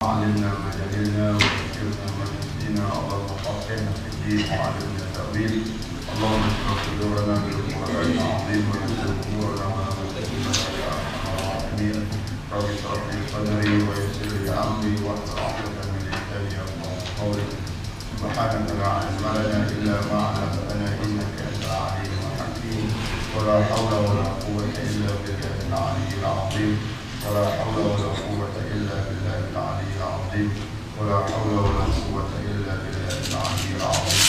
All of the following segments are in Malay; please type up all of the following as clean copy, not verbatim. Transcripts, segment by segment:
علمنا ما جهلنا وذكرنا ما نسينا. اللهم فقهنا في الدين وعلمنا التأويل. اللهم اشرح صدورنا بالقرآن العظيم ويسر أمورنا ولا تكلنا يا أرحم الراحمين. رب اشرح لي صدري ويسر لي أمري واحلل عقدة من لساني يفقهوا قولي. سبحانك لا علم لنا إلا ما علمتنا إنك أنت العليم الحكيم. ولا حول ولا قوة إلا بالله العلي العظيم. ولا حول ولا قوة إلا بالله العلي العظيم. ولا حول ولا قوة إلا بالله العلي العظيم.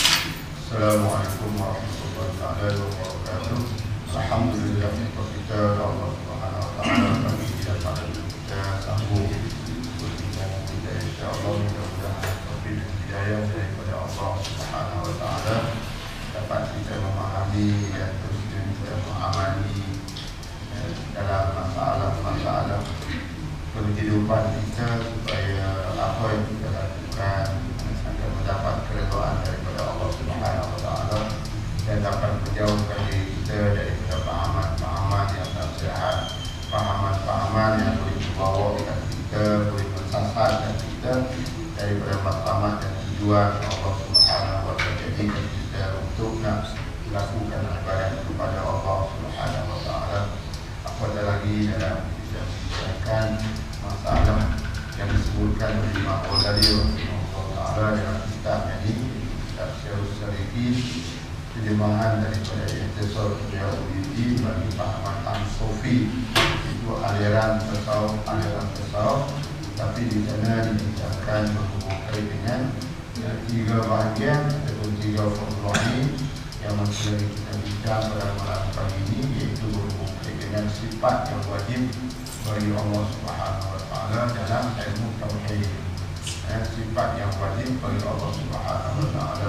السلام عليكم ورحمة الله تعالى وبركاته. Alhamdulillah kita Allah Subhanahu wa taala bagi kita pada kita sambung bersama kita insyaallah mudah-mudahan taufik dan hidayah daripada Allah Subhanahu wa taala dapat kita memahami dan terus kita mengamali dalam masalah-masalah kehidupan kita supaya apa yang kita lakukan akan mendapat keredaan daripada Allah Subhanahu wa taala dan dapat menjauhkan diri kita daripada pahaman-pahaman yang tak sihat, pahaman-pahaman yang boleh membawa kita, boleh mensesatkan kita daripada matlamat dan tujuan Allah Subhanahu wa taala jadikan kita untuk nak melakukan ibadat kepada Allah Subhanahu wa taala. Apatah lagi dalam kita membicarakan masalah yang disebutkan oleh Imam Ghazali rahimahullah taala dalam kitabnya ini, kitab Syarhus Salikin, terjemahan daripada Ihtisar Riyadhuddin bagi pahaman Sufi, itu aliran tasawuf, tapi di sana dibicarakan berhubungan dengan tiga bahagian ataupun tiga formula yang mesti kita bincang pada malam pagi ini, iaitu berhubungan dengan sifat yang wajib bagi Allah Subhanahu wa taala dalam ilmu tauhid. Sifat yang wajib bagi Allah Subhanahu wa taala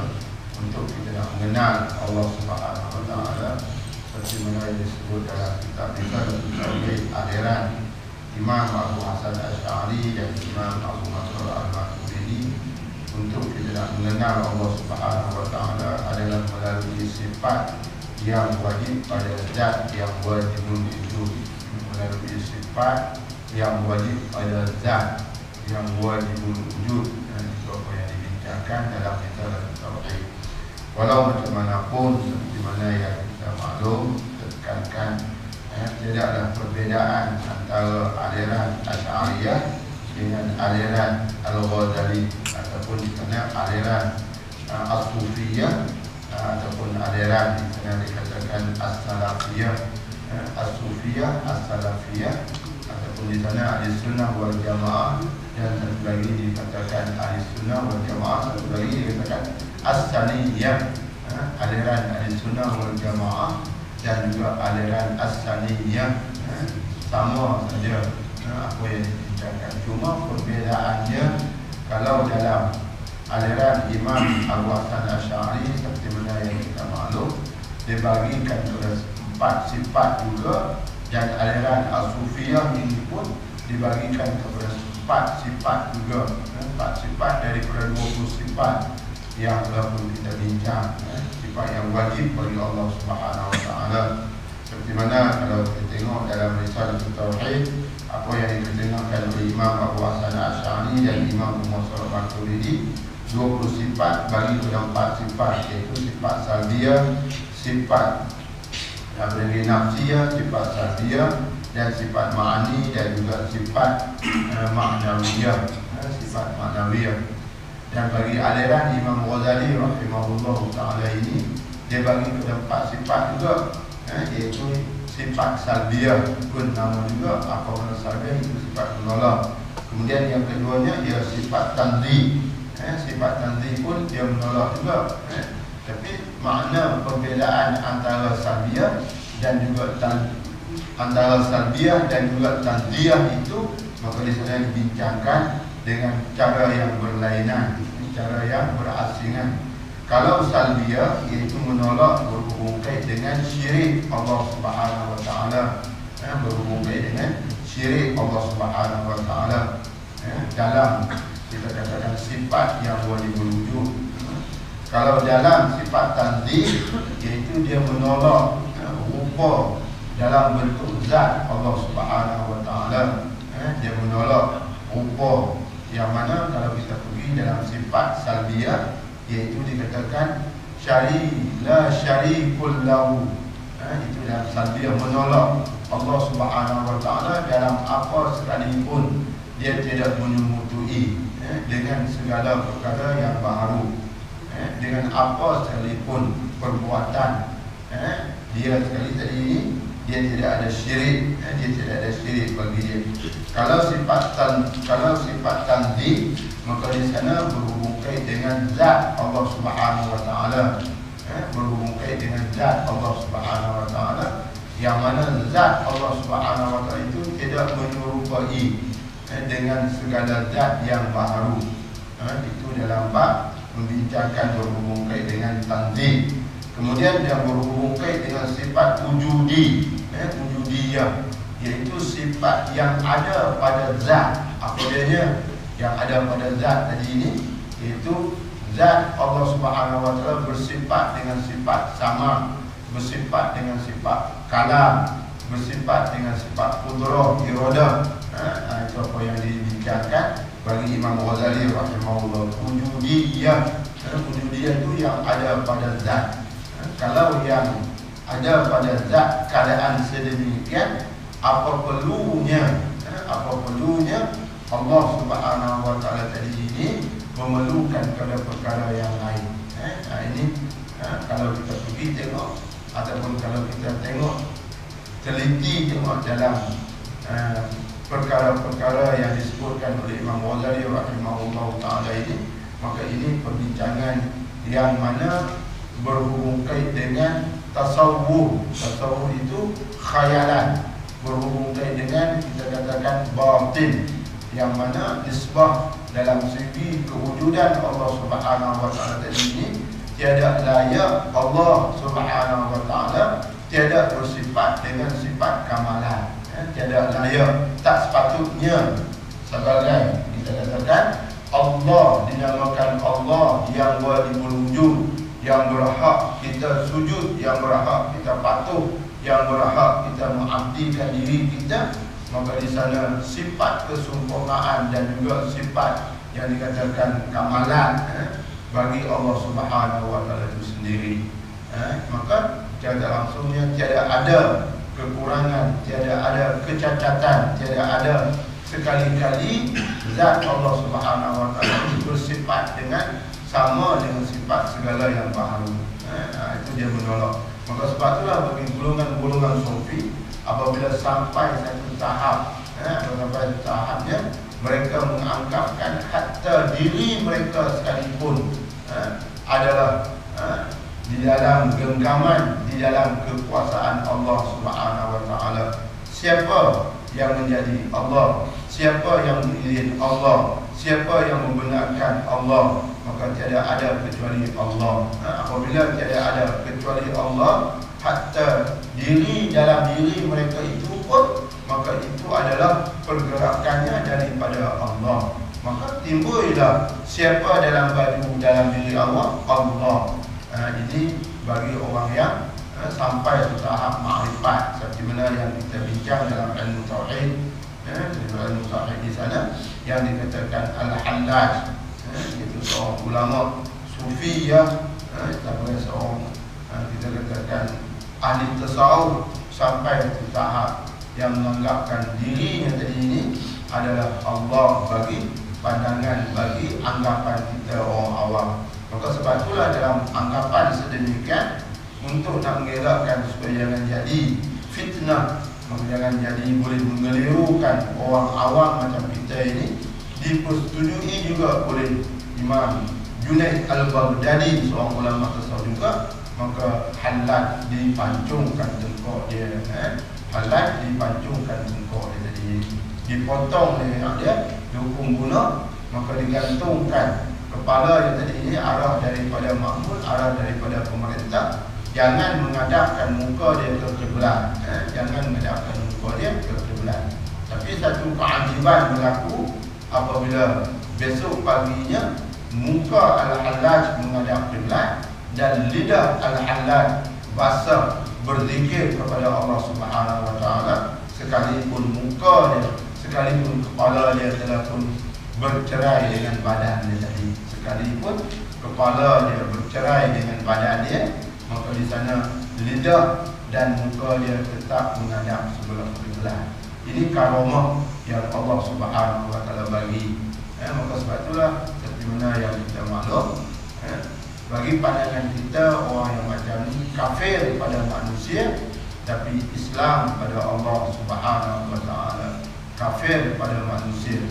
untuk kita nak mengenal Allah Subhanahu wa taala seperti mana yang disebut dalam kitab Tauhid aliran Imam Abu Hasan Asy'ari dan Imam Abu Mansur Al-Maturidi. Untuk kita nak mengenal Allah Subhanahu wa taala adalah melalui sifat yang wajib pada zat yang wajibul wujud, melalui sifat yang wajib pada zat yang wajibul wujud. Itu apa yang dibincangkan dalam kitab Tauhid. Walau macam mana pun, seperti mana yang kita maklum, tekankan tidaklah perbezaan antara aliran Asy'ariyah dengan aliran Al-Ghazali ataupun dikenal aliran As-Sufiyah ataupun aliran yang dikatakan As-Salafiyah, As-Sufiyah, As-Salafiyah ataupun di sana Ahli Sunnah wal Jamaah, dan satu lagi dikatakan Ahli Sunnah wal Jamaah, satu lagi dikatakan As-Saniyah, aliran Ahli Sunnah wal Jamaah dan juga aliran As-Saniyah, sama saja apa yang dibincangkan. Cuma perbezaannya, kalau dalam aliran Imam Abu Hasan Asy'ari seperti mana yang kita maklum, dibagikan kepada 4 sifat juga, dan aliran As-Sufiyah ini pun dibagikan kepada 4 sifat juga, 4 sifat daripada 20 sifat yang telah pun kita bincang, sifat yang wajib bagi Allah Subhanahu wa taala. Seperti mana kalau kita tengok dalam Risalah Tauhid, apa yang diterangkan oleh Imam Abu Hasan Asy'ari dan Imam Abu Mansur Al-Maturidi, 20 sifat bagi kepada 4 sifat, iaitu sifat salbiyah, sifat nafsiyah, sifat salbiyah, dan sifat ma'ani, dan juga sifat ma'nawiyah, sifat ma'nawiyah. Dan bagi aliran Imam Ghazali rahimahullah taala ini, dia bagi kepada 4 sifat juga, iaitu sifat salbiyah pun nama juga, apa makna salbiyah, itu sifat menolak. Kemudian yang keduanya ia sifat tanzi, sifat tanzi pun dia menolak juga. Tapi makna perbezaan antara salbiyah dan juga antara salbiyah dan juga tanziyah itu, maka di sana dibincangkan dengan cara yang berlainan, cara yang berasingan. Kalau salbiyah, iaitu menolak, berhubung kait dengan syirik Allah Subhanahu wa taala, berhubung kait dengan syirik Allah Subhanahu wa taala dalam kita katakan sifat yang wajib wujud. Kalau dalam sifat tanzih, iaitu dia menolak rupa dalam bentuk zat Allah Subhanahu wa taala, dia menolak rupa yang mana kalau kita pergi dalam sifat salbiyah, iaitu dikatakan syari la syarikul lahu. Itu dalam salbiyah, menolak Allah Subhanahu wa taala dalam apa sekalipun dia tidak menyebutui dengan segala perkara yang baharu, dengan apa sekalipun perbuatan dia sekali tadi ini dia tidak ada syirik, dia tidak ada syirik bagi dia. Kalau sifat tanzih, maka di sana berhubung kait dengan zat Allah Subhanahu wa taala, berhubung kait dengan zat Allah Subhanahu wa taala, yang mana zat Allah Subhanahu wa taala itu tidak menyerupai dengan segala zat yang baharu. Itu dalam bab membincangkan berhubung kait dengan tanzih. Kemudian yang berhubung kait dengan sifat wujudi, wujudiyah, iaitu sifat yang ada pada zat. Apa dia? Yang ada pada zat tadi ini, iaitu zat Allah Subhanahu wa taala bersifat dengan sifat sama, bersifat dengan sifat kalam, bersifat dengan sifat qudrah, iradah. Itu apa yang dibincangkan bagi Imam Ghazali rahimahullah. Wujudiyah, wujudiyah itu yang ada pada zat. Kalau yang ada pada zat keadaan sedemikian, apa perlunya Allah Subhanahu wa taala tadi ini memerlukan pada perkara yang lain. Ini kalau kita pergi tengok, ataupun kalau kita tengok teliti tengok dalam perkara-perkara yang disebutkan oleh Imam Ghazali rahimahullah taala ini, maka ini perbincangan yang mana berhubung kait dengan tasawuf. Tasawuf itu khayalan, berhubung kait dengan kita katakan batin, yang mana nisbah dalam segi kewujudan Allah Subhanahu wa taala tadi ini tiada layak Allah Subhanahu wa taala, tiada bersifat dengan sifat kamalan, tiada layak, tak sepatutnya. Sebagai kita katakan Allah dinamakan Allah yang wajibul wujud, yang berhak kita sujud, yang berhak kita patuh, yang berhak kita mengabdikan diri kita, maka di sana sifat kesempurnaan dan juga sifat yang dikatakan kamalan bagi Allah Subhanahu wa taala itu sendiri. Maka tiada langsungnya tiada ada kekurangan, tiada ada kecacatan, tiada ada sekali-kali zat Allah Subhanahu wa taala bersifat dengan sama dengan sifat segala yang baharu. Itu dia menolak. Maka sebab itulah bagi golongan-golongan sufi, apabila sampai satu tahap, sampai tahapnya mereka menganggapkan hatta diri mereka sekalipun adalah di dalam genggaman, di dalam kekuasaan Allah Subhanahu wa taala. Siapa yang menjadi Allah, siapa yang mengirim Allah, siapa yang membenarkan Allah, maka tiada ada kecuali Allah. Apabila tiada ada kecuali Allah, hatta diri dalam diri mereka itu pun, maka itu adalah pergerakannya daripada Allah. Maka timbullah siapa dalam baju dalam diri Allah, Allah. Ini bagi orang yang sampai ke tahap ma'rifat, seperti mana yang kita bincang dalam ilmu tauhid, ilmu tauhid di sana yang dikatakan al-hallaj, itu seorang ulama sufi yang seorang kita katakan ahli tasawuf, sampai ke tahap yang menganggapkan dirinya tadi ini adalah Allah bagi pandangan, bagi anggapan kita orang awam. Maka sebab itulah dalam anggapan sedemikian, untuk nak mengelakkan supaya jangan jadi fitnah, jangan jadi boleh mengelirukan orang awam macam kita ini, dipersetujui juga oleh Imam Junaid Al-Baghdadi, seorang ulama tasawuf juga. Maka halat dipancungkan tengkok dia, halat dipancungkan tengkok dia tadi, dipotong leher dia, dihukum bunuh, maka digantungkan kepala yang tadi ini arah daripada makmum, arah daripada pemerintah. Jangan menghadapkan muka dia ke kiblat, jangan menghadapkan muka dia ke kiblat. Tapi satu keajiban berlaku apabila besok paginya muka Al-Hallaj menghadap kiblat dan lidah Al-Hallaj basah berzikir kepada Allah Subhanahu wa taala, sekalipun muka dia, sekalipun kepala dia telah pun bercerai dengan badan dia tadi. Sekalipun kepala dia bercerai dengan badan dia, maka di sana lidah dan muka dia tetap menghadap sebelah kiblat. Ini karamah yang Allah Subhanahu wa taala bagi. Maka sebab itulah seperti mana yang kita maklum, bagi pandangan kita orang yang macam ni kafir pada manusia, tapi Islam pada Allah Subhanahu wa taala. Kafir pada manusia.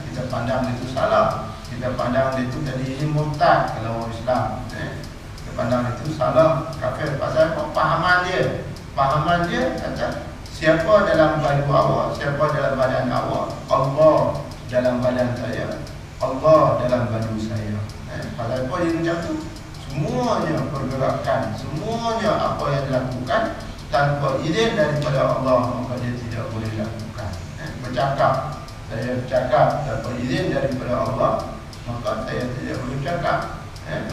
Kita pandang itu salah. Kita pandang itu tadi ini murtad kalau orang Islam. Kita pandang itu salah, kafir. Pasal pahaman dia. Pahaman dia kata siapa dalam baju awak, siapa dalam badan awak, Allah dalam badan saya, Allah dalam baju saya. Pasal apa dia macam tu? Semuanya pergerakan, semuanya apa yang dilakukan tanpa izin daripada Allah, maka dia tidak boleh lakukan. Bercakap, saya bercakap tanpa izin daripada Allah, maka saya tidak boleh bercakap.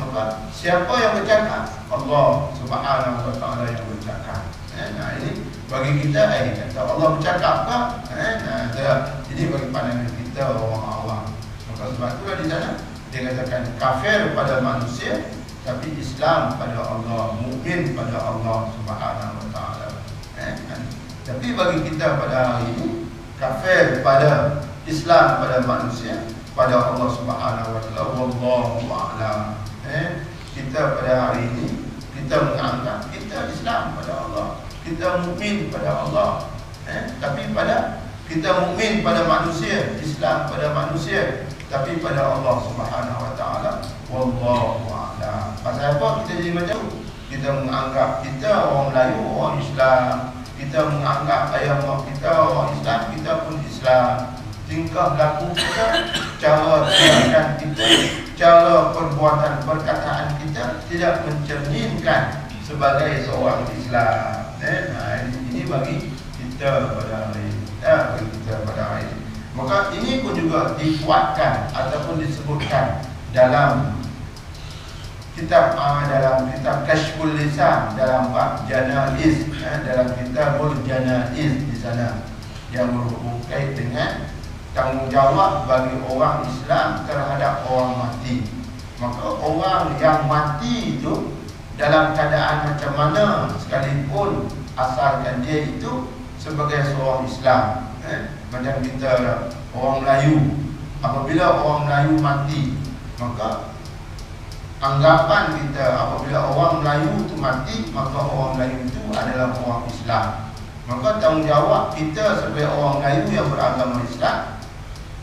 Maka siapa yang bercakap? Allah Subhanahu wa taala yang bercakap. Nah ini bagi kita, kata Allah bercakap ke? Ini bagi pandangan kita orang awam. Maka sebab itulah di sana dia katakan kafir pada manusia, tapi Islam pada Allah, mukmin pada Allah Subhanahu wa taala. Tapi bagi kita pada hari ini, kafir pada Islam pada manusia, pada Allah Subhanahu wa taala, wallahu a'lam. Kita pada hari ini kita menganggap kita Islam pada Allah, kita mukmin pada Allah. Tapi pada kita mukmin pada manusia, Islam pada manusia, tapi pada Allah Subhanahu wa taala, wallahu a'lam. Pasal apa kita jadi macam tu? Kita menganggap kita orang Melayu, orang Islam. Kita menganggap ayah mak kita orang Islam, kita pun Islam. Tingkah laku kita, cara tindakan kita, cara perbuatan perkataan kita tidak mencerminkan sebagai seorang Islam. Ini bagi kita pada hari ini. Bagi kita pada hari ini. Maka ini pun juga dikuatkan ataupun disebutkan dalam kitab Kashful Lisan, dalam bab janaiz, dalam kitabul janaiz di sana yang berhubung kait dengan tanggungjawab bagi orang Islam terhadap orang mati. Maka orang yang mati itu dalam keadaan macam mana sekalipun asalkan dia itu sebagai seorang Islam, macam kita orang Melayu, apabila orang Melayu mati, maka anggapan kita apabila orang Melayu itu mati, maka orang Melayu itu adalah orang Islam. Maka tanggungjawab kita sebagai orang Melayu yang beragama Islam,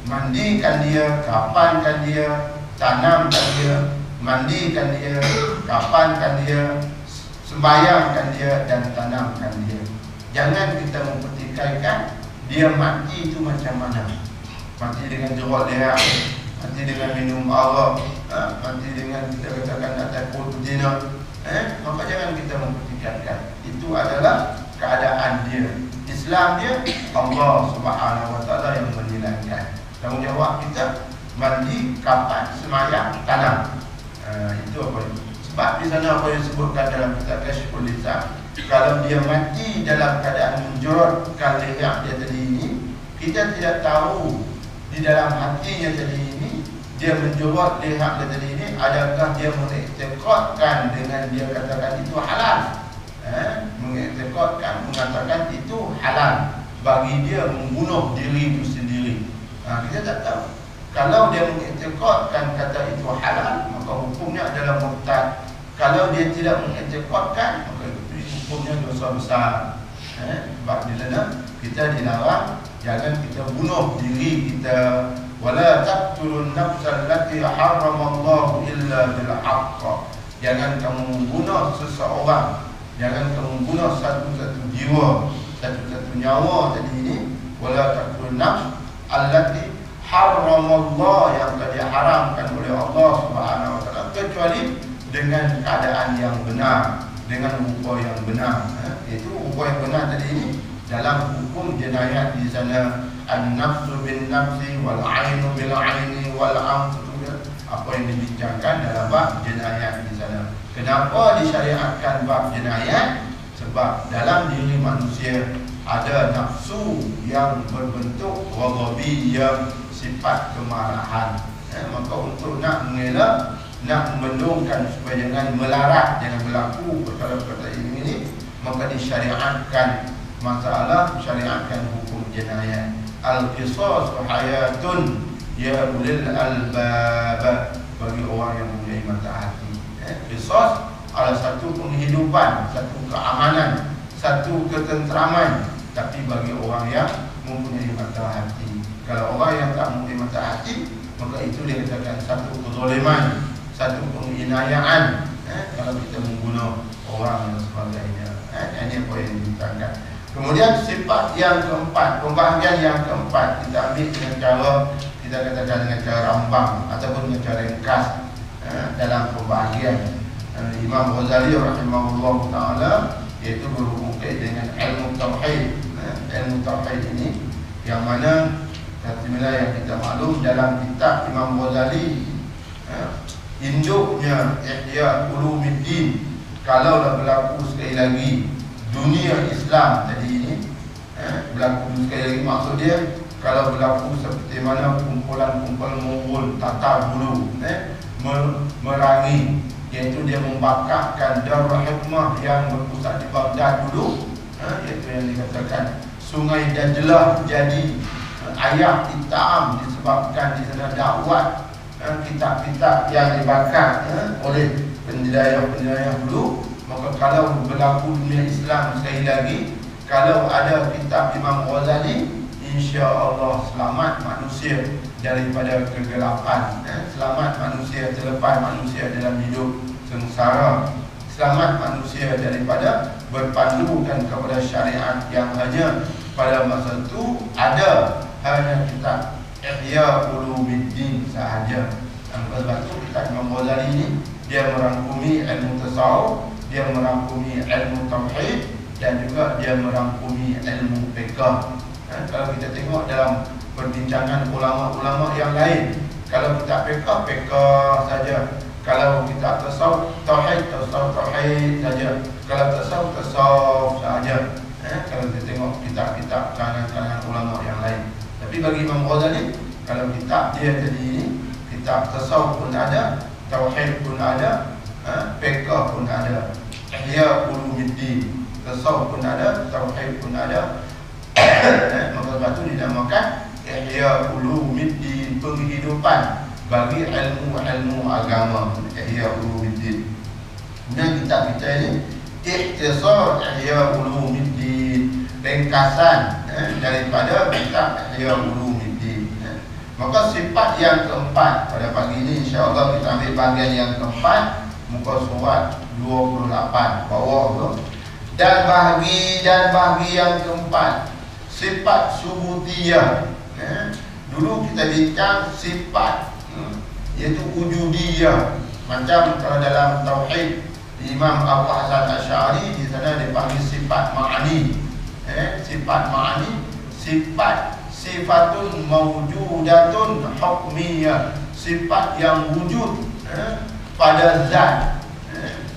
mandikan dia, kapankan dia, tanamkan dia, mandikan dia, kapankan dia, sembahyangkan dia dan tanamkan dia. Jangan kita mempertikaikan dia mati itu macam mana. Mati dengan jerat leher, mati dengan minum arak, mati dengan kita katakan atas perut zina. Maka jangan kita mempertikaikan. Itu adalah keadaan dia. Islam dia Allah Subhanahu wa taala yang menilaikan. Tanggungjawab kita mandi, kapan, sembahyang, tanam. Itu apa itu? Sebab di sana apa yang disebutkan dalam kitab Kashful Lisan, kalau dia mati dalam keadaan menjorotkan leher dia tadi ini, kita tidak tahu di dalam hatinya tadi ini, dia menjorot leher dia tadi ini, adakah dia mengiktikadkan dengan dia katakan itu halal, mengiktikadkan, mengatakan itu halal bagi dia membunuh diri itu sendiri. Kita tak tahu. Kalau dia mengiktikadkan kata itu halal, maka hukumnya adalah murtad. Kalau dia tidak mengiktikadkan, maka hukumnya dosa besar. Sebab di sana kita dilarang jangan kita bunuh diri kita. Wala taqtulun nafsal lati haramallahu illa bil haqq. Jangan kamu bunuh seseorang, jangan kamu bunuh satu-satu jiwa, satu-satu nyawa tadi ini. Wala taqtulun nafs allati haramallahu, yang telah diharamkan oleh Allah Subhanahu wa taala, kecuali dengan keadaan yang benar, dengan rupa yang benar. Itu rupa yang benar tadi ini dalam hukum jenayat di sana, an-nafsu bin nafsi wal 'ainu bil 'aini wal anfu, apa yang dibincangkan dalam bab jenayat di sana. Kenapa disyariatkan bab jenayat? Sebab dalam diri manusia ada nafsu yang berbentuk ghadabiyah, sifat kemarahan. Maka untuk nak mengelak, nak membendungkan supaya jangan melarat, jangan berlaku perkara-perkara ini, maka disyariatkan masalah, syariatkan hukum jenayah. Al-qisas hayatun ya ulil albab, bagi orang yang mempunyai mata hati. Qisas adalah satu penghidupan, satu keamanan, satu ketenteraman, tapi bagi orang yang mempunyai mata hati. Kalau orang yang tak mempunyai mata hati, maka itu dia katakan satu kezaliman, satu penginayaan. Kalau kita membunuh orang dan sebagainya, ini apa yang dibincangkan. Kemudian sifat yang keempat, pembahagian yang keempat, kita ambil dengan cara, kita katakan dengan cara rambang ataupun dengan cara ringkas dalam pembahagian. Imam Ghazali rahimahullah ta'ala, iaitu berhubung dengan ilmu tauhid. Ilmu tauhid ini yang mana seperti yang kita maklum dalam kitab Imam Ghazali, induknya Ihya Ulumuddin, kalau dah berlaku sekali lagi dunia Islam tadi ini, berlaku sekali lagi, maksud dia kalau berlaku seperti mana kumpulan-kumpulan Mongol Tatar dulu merangi, iaitu dia membakarkan Darul Hikmah yang berpusat di Baghdad dulu, iaitu yang dikatakan Sungai Dajlah jadi air hitam disebabkan di sana dakwat kitab-kitab yang dibakar oleh penjajah-penjajah dulu. Maka kalau berlaku dunia Islam sekali lagi, kalau ada kitab Imam Ghazali, insya-Allah selamat manusia daripada kegelapan, selamat manusia terlepas manusia dalam hidup sengsara, selamat manusia daripada berpandukan kepada syariat yang hanya pada masa itu ada hanya kitab Ihya Ulumuddin sahaja. Sebab itu kitab Imam Ghazali ini dia merangkumi ilmu tasawuf, dia merangkumi ilmu tauhid, dan juga dia merangkumi ilmu fiqh. Kalau kita tengok dalam perbincangan ulama-ulama yang lain, kalau kita fiqh saja, kalau kita tasawuf tauhid saja, kalau tasawuf saja. Kalau kita tengok kitab-kitab kalangan ulama yang lain. Tapi bagi Imam Ghazali, kalau kitab dia tadi ini, kitab tasawuf pun ada, tauhid pun ada, fiqh pun ada, Ihya Ulumuddin, tasawuf pun ada, tauhid pun ada. Maka sebab itu dinamakan Ihya Ulumuddin, penghidupan bagi ilmu-ilmu agama, Ihya Ulumuddin. Kemudian kitab kita ini Ikhtisar Ihya Ulumuddin, ringkasan daripada kitab Ihya Ulumuddin. Maka sifat yang keempat pada pagi ini, insya-Allah kita ambil bahagian yang keempat, muka surat 28 bawah tu. Dan bahagi yang keempat, sifat subutiyah. Dulu kita bincang sifat iaitu wujudiyah. Macam kalau dalam tauhid Imam Abu Hasan Asy'ari di sana dipanggil sifat ma'ani. Sifat ma'ani, sifatun mawjudatun hukmiyah, sifat yang wujud pada zat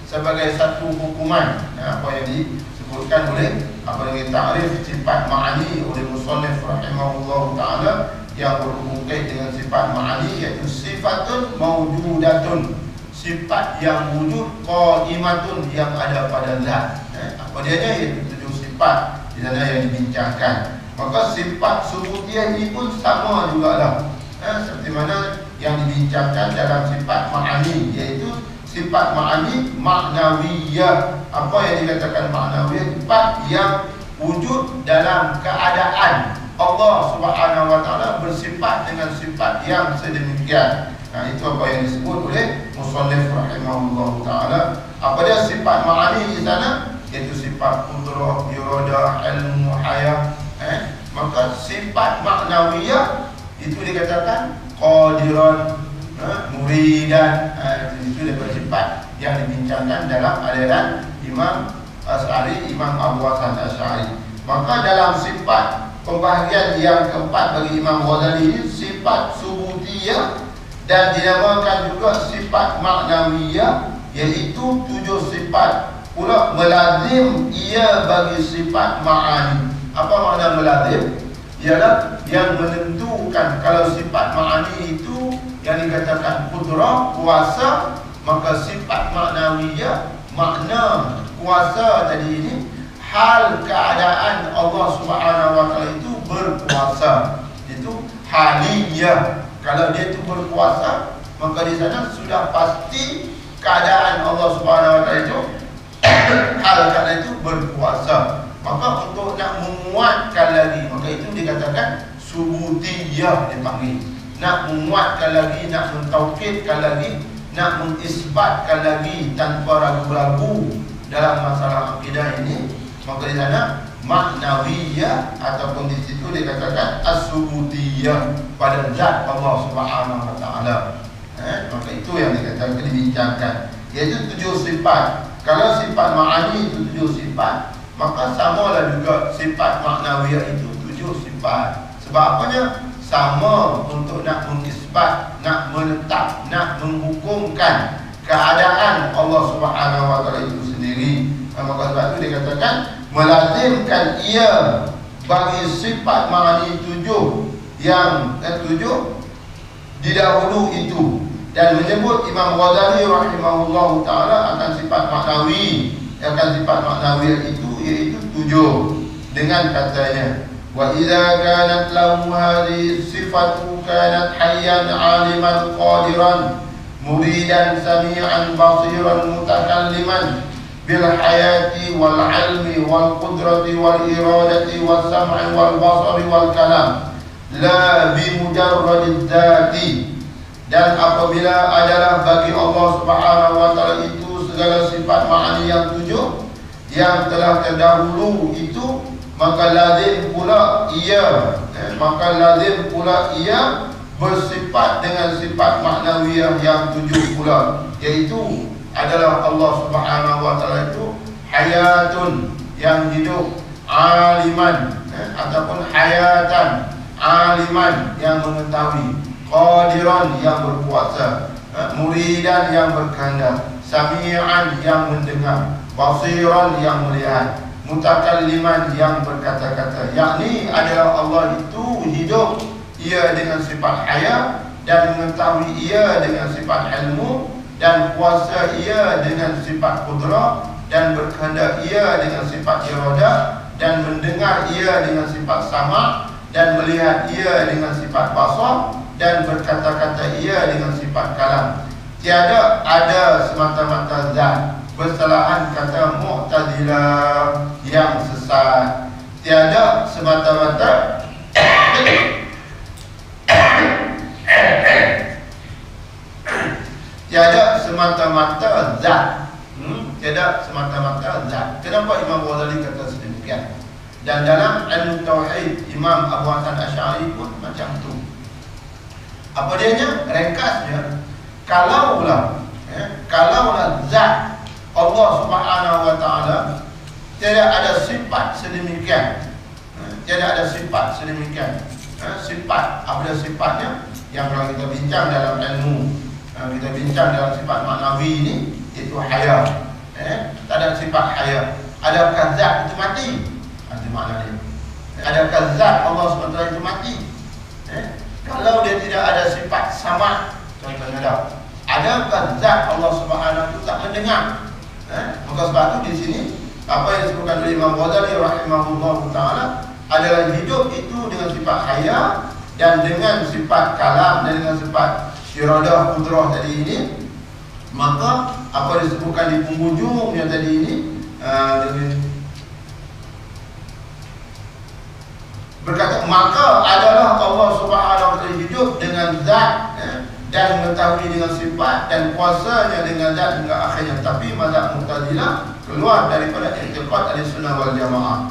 sebagai satu hukuman. Apa yang disebutkan oleh apa yang ta'rif sifat ma'ani oleh musannif rahimahullah taala, yang berhubung dengan sifat ma'ani, iaitu sifatun mawjudatun, sifat yang wujud, qaimatun, yang ada pada zat. Apa dia? Iaitu 7 sifat di sana yang dibincangkan. Maka sifat subutiyah ini pun sama jugalah, seperti mana yang dibincangkan dalam sifat ma'ani, iaitu sifat ma'ani maknawiyah. Apa yang dikatakan maknawiyah? Sifat yang wujud dalam keadaan Allah Subhanahu wa taala bersifat dengan sifat yang sedemikian. Itu apa yang disebut oleh musannif rahimahullah taala. Apa dia sifat ma'ani di sana? Iaitu sifat qudrah, iradah, ilmu, hayah. Maka sifat maknawiyah itu dikatakan qadiran, muridan. Itu adalah sifat yang dibincangkan dalam aliran Imam Asy'ari, Imam Abu Hasan Asy'ari. Maka dalam sifat pembahagian yang keempat bagi Imam Ghazali ini, sifat subutiyah, dan dinamakan juga sifat maknawiyah, iaitu 7 sifat pula melazim ia bagi sifat ma'ani. Apa makna melazim? ialah yang menentukan. Kalau sifat ma'ani itu yang dikatakan qudrah, kuasa, maka sifat ma'nawiyah, makna kuasa tadi ini, hal keadaan Allah Subhanahu wa taala itu berkuasa. Itu haliyah. Kalau dia itu berkuasa, maka di sana sudah pasti keadaan Allah Subhanahu wa taala itu hal keadaan itu berkuasa. Maka untuk nak menguatkan lagi, maka itu dikatakan subutiyah dipanggil. Nak menguatkan lagi, nak mentaukidkan lagi, nak mengisbatkan lagi tanpa ragu-ragu dalam masalah akidah ini, maka di sana maknawiyah ataupun di situ dikatakan as-subutiyah pada zat Allah Subhanahu wa taala. Maka itu yang dikatakan, dibincangkan, iaitu 7 sifat. Kalau sifat ma'ani itu 7 sifat, maka samalah juga sifat maknawiyah itu 7 sifat. Sebab apanya? Sama untuk nak mengisbat, nak menetap, nak menghukumkan keadaan Allah Subhanahu wa taala itu sendiri. Maka sebab itu dikatakan melazimkan ia bagi sifat ma'ani 7 yang 7 didahulu itu, dan menyebut Imam Ghazali rahimahullahu taala akan sifat maknawi, akan sifat maknawi itu iaitu 7 dengan katanya, wa idza kanat lahu hadhihi sifatu kanat hayyan aliman qadiran muridan sami'an basiran mutakalliman bil hayati wal ilmi wal qudrati wal iradati was sam'i wal basari wal kalam la bi mujarradid dzati. Dan apabila adalah bagi Allah Subhanahu wa taala itu segala sifat ma'ani yang 7 yang telah terdahulu itu, maka lazim pula ia bersifat dengan sifat maknawiyah yang 7 pula, iaitu adalah Allah Subhanahu wa taala itu hayatun yang hidup, aliman ataupun hayatan, aliman yang mengetahui, qadiran yang berkuasa, muridan yang berkehendak, sami'an yang mendengar, basiran yang melihat, mutakalliman yang berkata-kata. Yakni adalah Allah itu hidup, ia dengan sifat hayat, dan mengetahui ia dengan sifat ilmu, dan kuasa ia dengan sifat qudrah, dan berkehendak ia dengan sifat iradah, dan mendengar ia dengan sifat sama', dan melihat ia dengan sifat basar, dan berkata-kata ia dengan sifat kalam. Tiada ada semata-mata zat. Kesalahan kata Mu'tazilah yang sesat. Tiada semata-mata tiada semata-mata zat. Tiada semata-mata zat. Kenapa Imam Ghazali kata sedemikian? Dan dalam Al-Tauhid Imam Abu Hasan Asy'ari pun macam tu. Apa dianya? Ringkasnya, kalaulah zat Allah Subhanahu wa taala tidak ada sifat sedemikian, sifat, apa sifatnya yang kalau kita bincang dalam ilmu, kita bincang dalam sifat maknawi ini, itu haya. Tak ada sifat haya. Adakah zat itu mati? Itu makna dia. Adakah zat Allah SWT itu mati? Kalau dia tidak ada sifat sama, contohnya adakah zat Allah Subhanahu itu tak mendengar? Maka sebab itu di sini apa yang disebutkan oleh Imam Ghazali rahimahullahu taala adalah hidup itu dengan sifat haya, dan dengan sifat kalam, dan dengan sifat iradah qudrah tadi ini. Maka apa disebutkan di penghujungnya tadi ini, berkata maka adalah Allah Subhanahu wa taala hidup dengan zat, dan mengetahui dengan sifat, dan kuasanya dengan zat hingga akhirnya. Tapi mazhab Mu'tazilah keluar daripada i'tiqad Ahlussunnah wal Jamaah.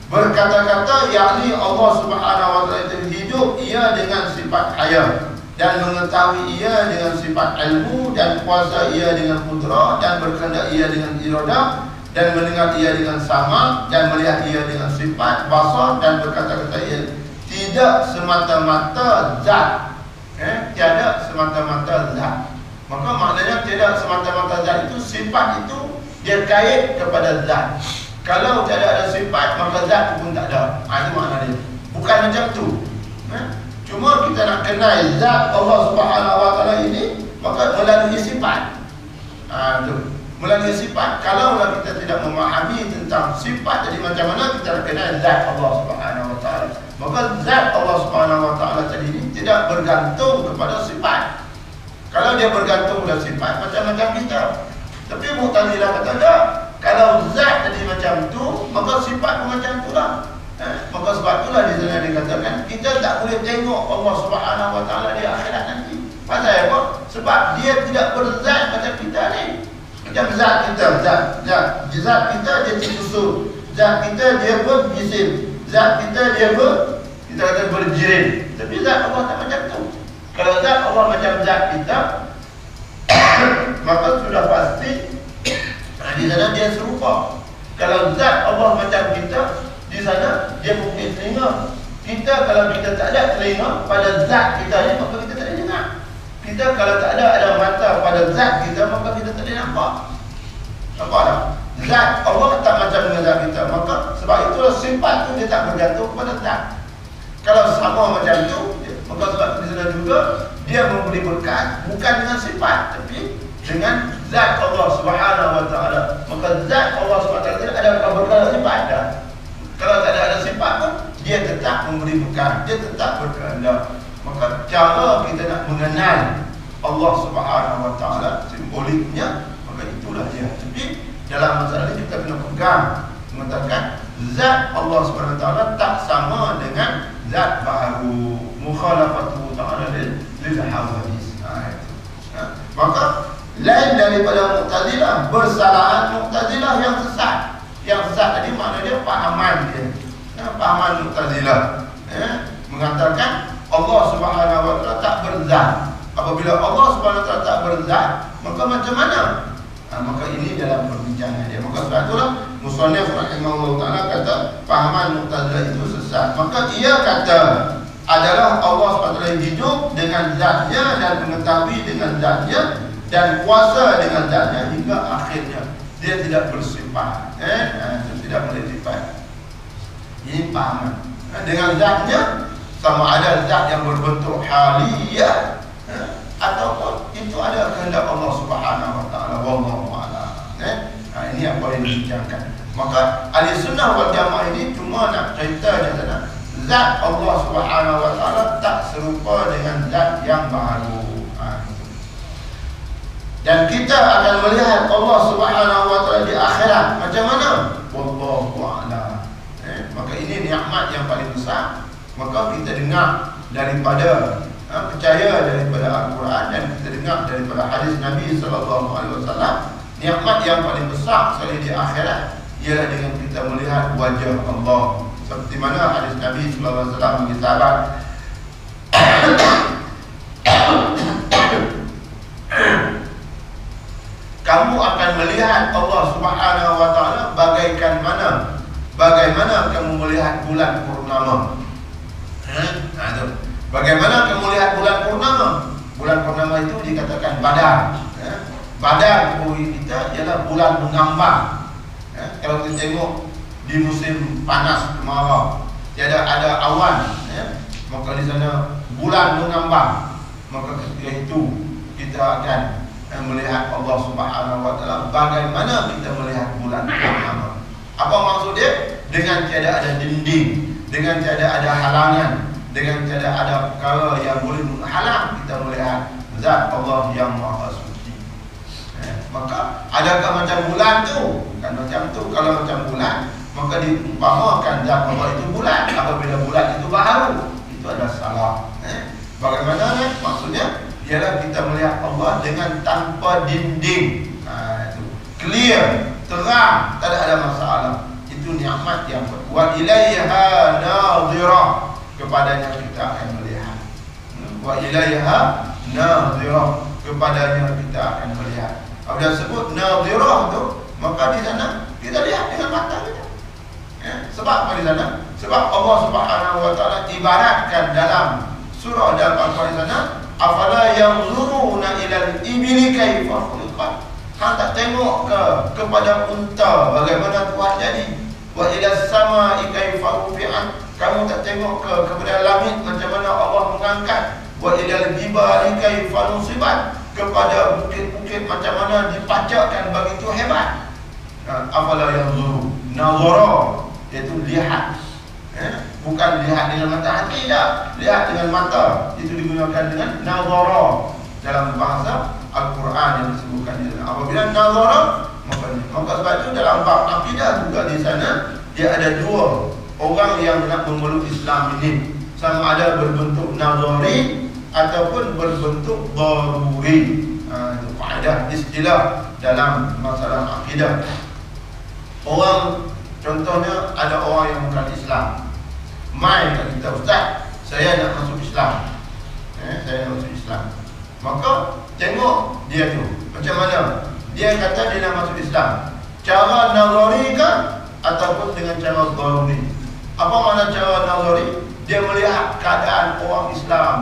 Berkata-kata yakni Allah Subhanahu wa taala itu hidup ia dengan sifat haya, dan mengetahui ia dengan sifat ilmu, dan kuasa ia dengan qudrah, dan berkehendak ia dengan iradah, dan mendengar ia dengan sama, dan melihat ia dengan sifat basar, dan berkata-kata ia tidak semata-mata zat. Tiada semata-mata zat. Maka maknanya tidak semata-mata zat itu, sifat itu dia kait kepada zat. Kalau tidak ada sifat, maka zat pun tak ada. Itu makna dia. Bukan macam tu. Cuma kita nak kenal zat Allah Subhanahu Wa Taala ini, maka melalui sifat. Melalui sifat. Kalau kita tidak memahami tentang sifat, jadi macam mana kita nak kenal zat Allah Subhanahu Wa Taala? Maka zat Allah Subhanahu Wa Taala tadi ini tidak bergantung kepada sifat. Kalau dia bergantung pada sifat, macam-macam kita. Tapi Mu'tazilah kata tak. Kalau zat tadi macam tu, maka sifat pun macam tu lah. Maka sebab itulah di sana dikatakan kita tak boleh tengok Allah Subhanahu Wa Taala di akhirat nanti. Pasal apa? Sebab dia tidak berzat macam kita ni. Macam zat kita, zat kita dia susu, zat kita dia berjisim, zat kita dia kita kata berjirim. Tapi zat Allah tak macam tu. Kalau zat Allah macam zat kita, maka sudah pasti di sana dia serupa. Kalau zat Allah macam kita, di sana dia mungkin telinga. Kita kalau kita tak ada telinga pada zat kita ni, maka kita tak boleh dengar. Kita kalau tak ada mata pada zat kita, maka kita tak boleh nampak. Nampak tak? Zat Allah tak macam dengan zat kita. Maka sebab itulah sifat tu dia tak bergantung kepada zat. Kalau sama macam tu, maka sebab di sana juga dia memberi berkat bukan dengan sifat, tapi dengan zat Allah Subhanahu Wa Taala. Maka zat Allah Subhanahu Wa Taala ada berkat sifat dah. Kalau tak ada sifat pun, dia tetap memberi berkat, dia tetap berkehendak. Maka cara kita nak mengenal Allah Subhanahu Wa Taala simboliknya, maka itulah dia. Jadi dalam masalah ini kita kena pegang mengatakan zat Allah Subhanahu Wa Taala tak sama dengan zat baharu, mukhalafatu ta'ala lil hawadis. Maka lain daripada Mu'tazilah, bersalahan Mu'tazilah yang sesat. Yang sesat tadi maknanya pahaman dia. Pahaman Mu'tazilah mengatakan Allah Subhanahu Wa Taala tak berzat. Apabila Allah Subhanahu Wa Taala tak berzat, maka macam mana? Maka ini dalam perbincangan dia. Maka sebab itulah Musannif rahimahullah ta'ala kata pahaman Mu'tazilah itu sesat. Maka ia kata adalah Allah SWT hidup dengan zatnya dan mengetahui dengan zatnya dan kuasa dengan zatnya hingga akhirnya. Dia tidak bersifat, tidak boleh sifat. Ini pahaman. Dengan zatnya, sama ada zat yang berbentuk haliyah ataupun itu ada kehendak Allah Subhanahu Wa Taala. Wallahu a'lam. Ini apa yang dibincangkan. Maka ahli sunnah wal jamaah ini cuma nak cerita je sana. Zat Allah Subhanahu Wa Taala tak serupa dengan zat yang baharu. Dan kita akan melihat Allah Subhanahu Wa Taala di akhirat. Macam mana? Wallahu a'lam. Maka ini nikmat yang paling besar. Maka kita dengar daripada percaya daripada Al-Quran dan kita dengar daripada hadis Nabi sallallahu alaihi wasallam, nikmat yang paling besar sekali di akhirat ialah dengan kita melihat wajah Allah. Seperti mana hadis Nabi sallallahu alaihi wasallam bagi sahabat, kamu akan melihat Allah Subhanahu Wa Taala bagaimana kamu melihat bulan purnama. Bagaimana kamu melihat bulan purnama? Bulan purnama itu dikatakan badar. Badar bagi kita ialah bulan mengambang. Kalau kita tengok di musim panas kemarau, tiada ada awan, maka di sana bulan mengambang. Maka ketika itu kita akan melihat Allah Subhanahu Wa Taala bagaimana kita melihat bulan purnama. Apa maksud dia? Dengan tiada ada dinding, dengan tiada ada halangan, dengan tiada ada perkara yang boleh menghalang kita melihat zat Allah yang Maha Suci. Maka adakah macam bulan tu? Kan macam tu. Kalau macam bulan, maka diumpamakan zat Allah itu bulan. Apabila bulan itu baharu, itu adalah salah. Bagaimana? Maksudnya ialah kita melihat Allah dengan tanpa dinding. Itu clear, terang, tak ada masalah. Itu nikmat yang wa ilaiha nadhirah, kepadanya kita akan melihat. Wa ilaiha nadhirah, kepadanya kita akan melihat. Apabila sebut nadhirah tu, maka di sana kita lihat dengan mata kita. Sebab apa di sana? Sebab Allah Subhanahu Wa Taala ibaratkan dalam surah dalam Al-Quran sana, afala yanzuruna ilal ibili kaifa khuliqat. Hang tak tengok kepada unta bagaimana Tuhan jadi? Wa ila samai kaifa rufi'at, Kamu tak tengok kepada langit macam mana Allah mengangkat, wa ilal jibali kaifa nusibat, kepada bukit-bukit macam mana dipacakkan, begitu hebat. Afala yanzuru, nazara iaitu lihat, bukan lihat dengan mata hati, tak, lihat dengan mata, itu digunakan dengan nazara dalam bahasa Al-Quran yang disebutkan di sana. Apabila nazara, maka sebab itu dalam bab akidah juga di sana dia ada dua orang yang nak memeluk Islam ini, sama ada berbentuk nazari ataupun berbentuk daruri. Itu faedah istilah dalam masalah akidah. Orang, contohnya ada orang yang bukan Islam, mai kat kita, ustaz, saya nak masuk Islam, saya nak masuk Islam. Maka tengok dia tu macam mana. Dia kata dia nak masuk Islam, cara nazari ke ataupun dengan cara daruri. Apa makna cara nazari? Dia melihat keadaan orang Islam,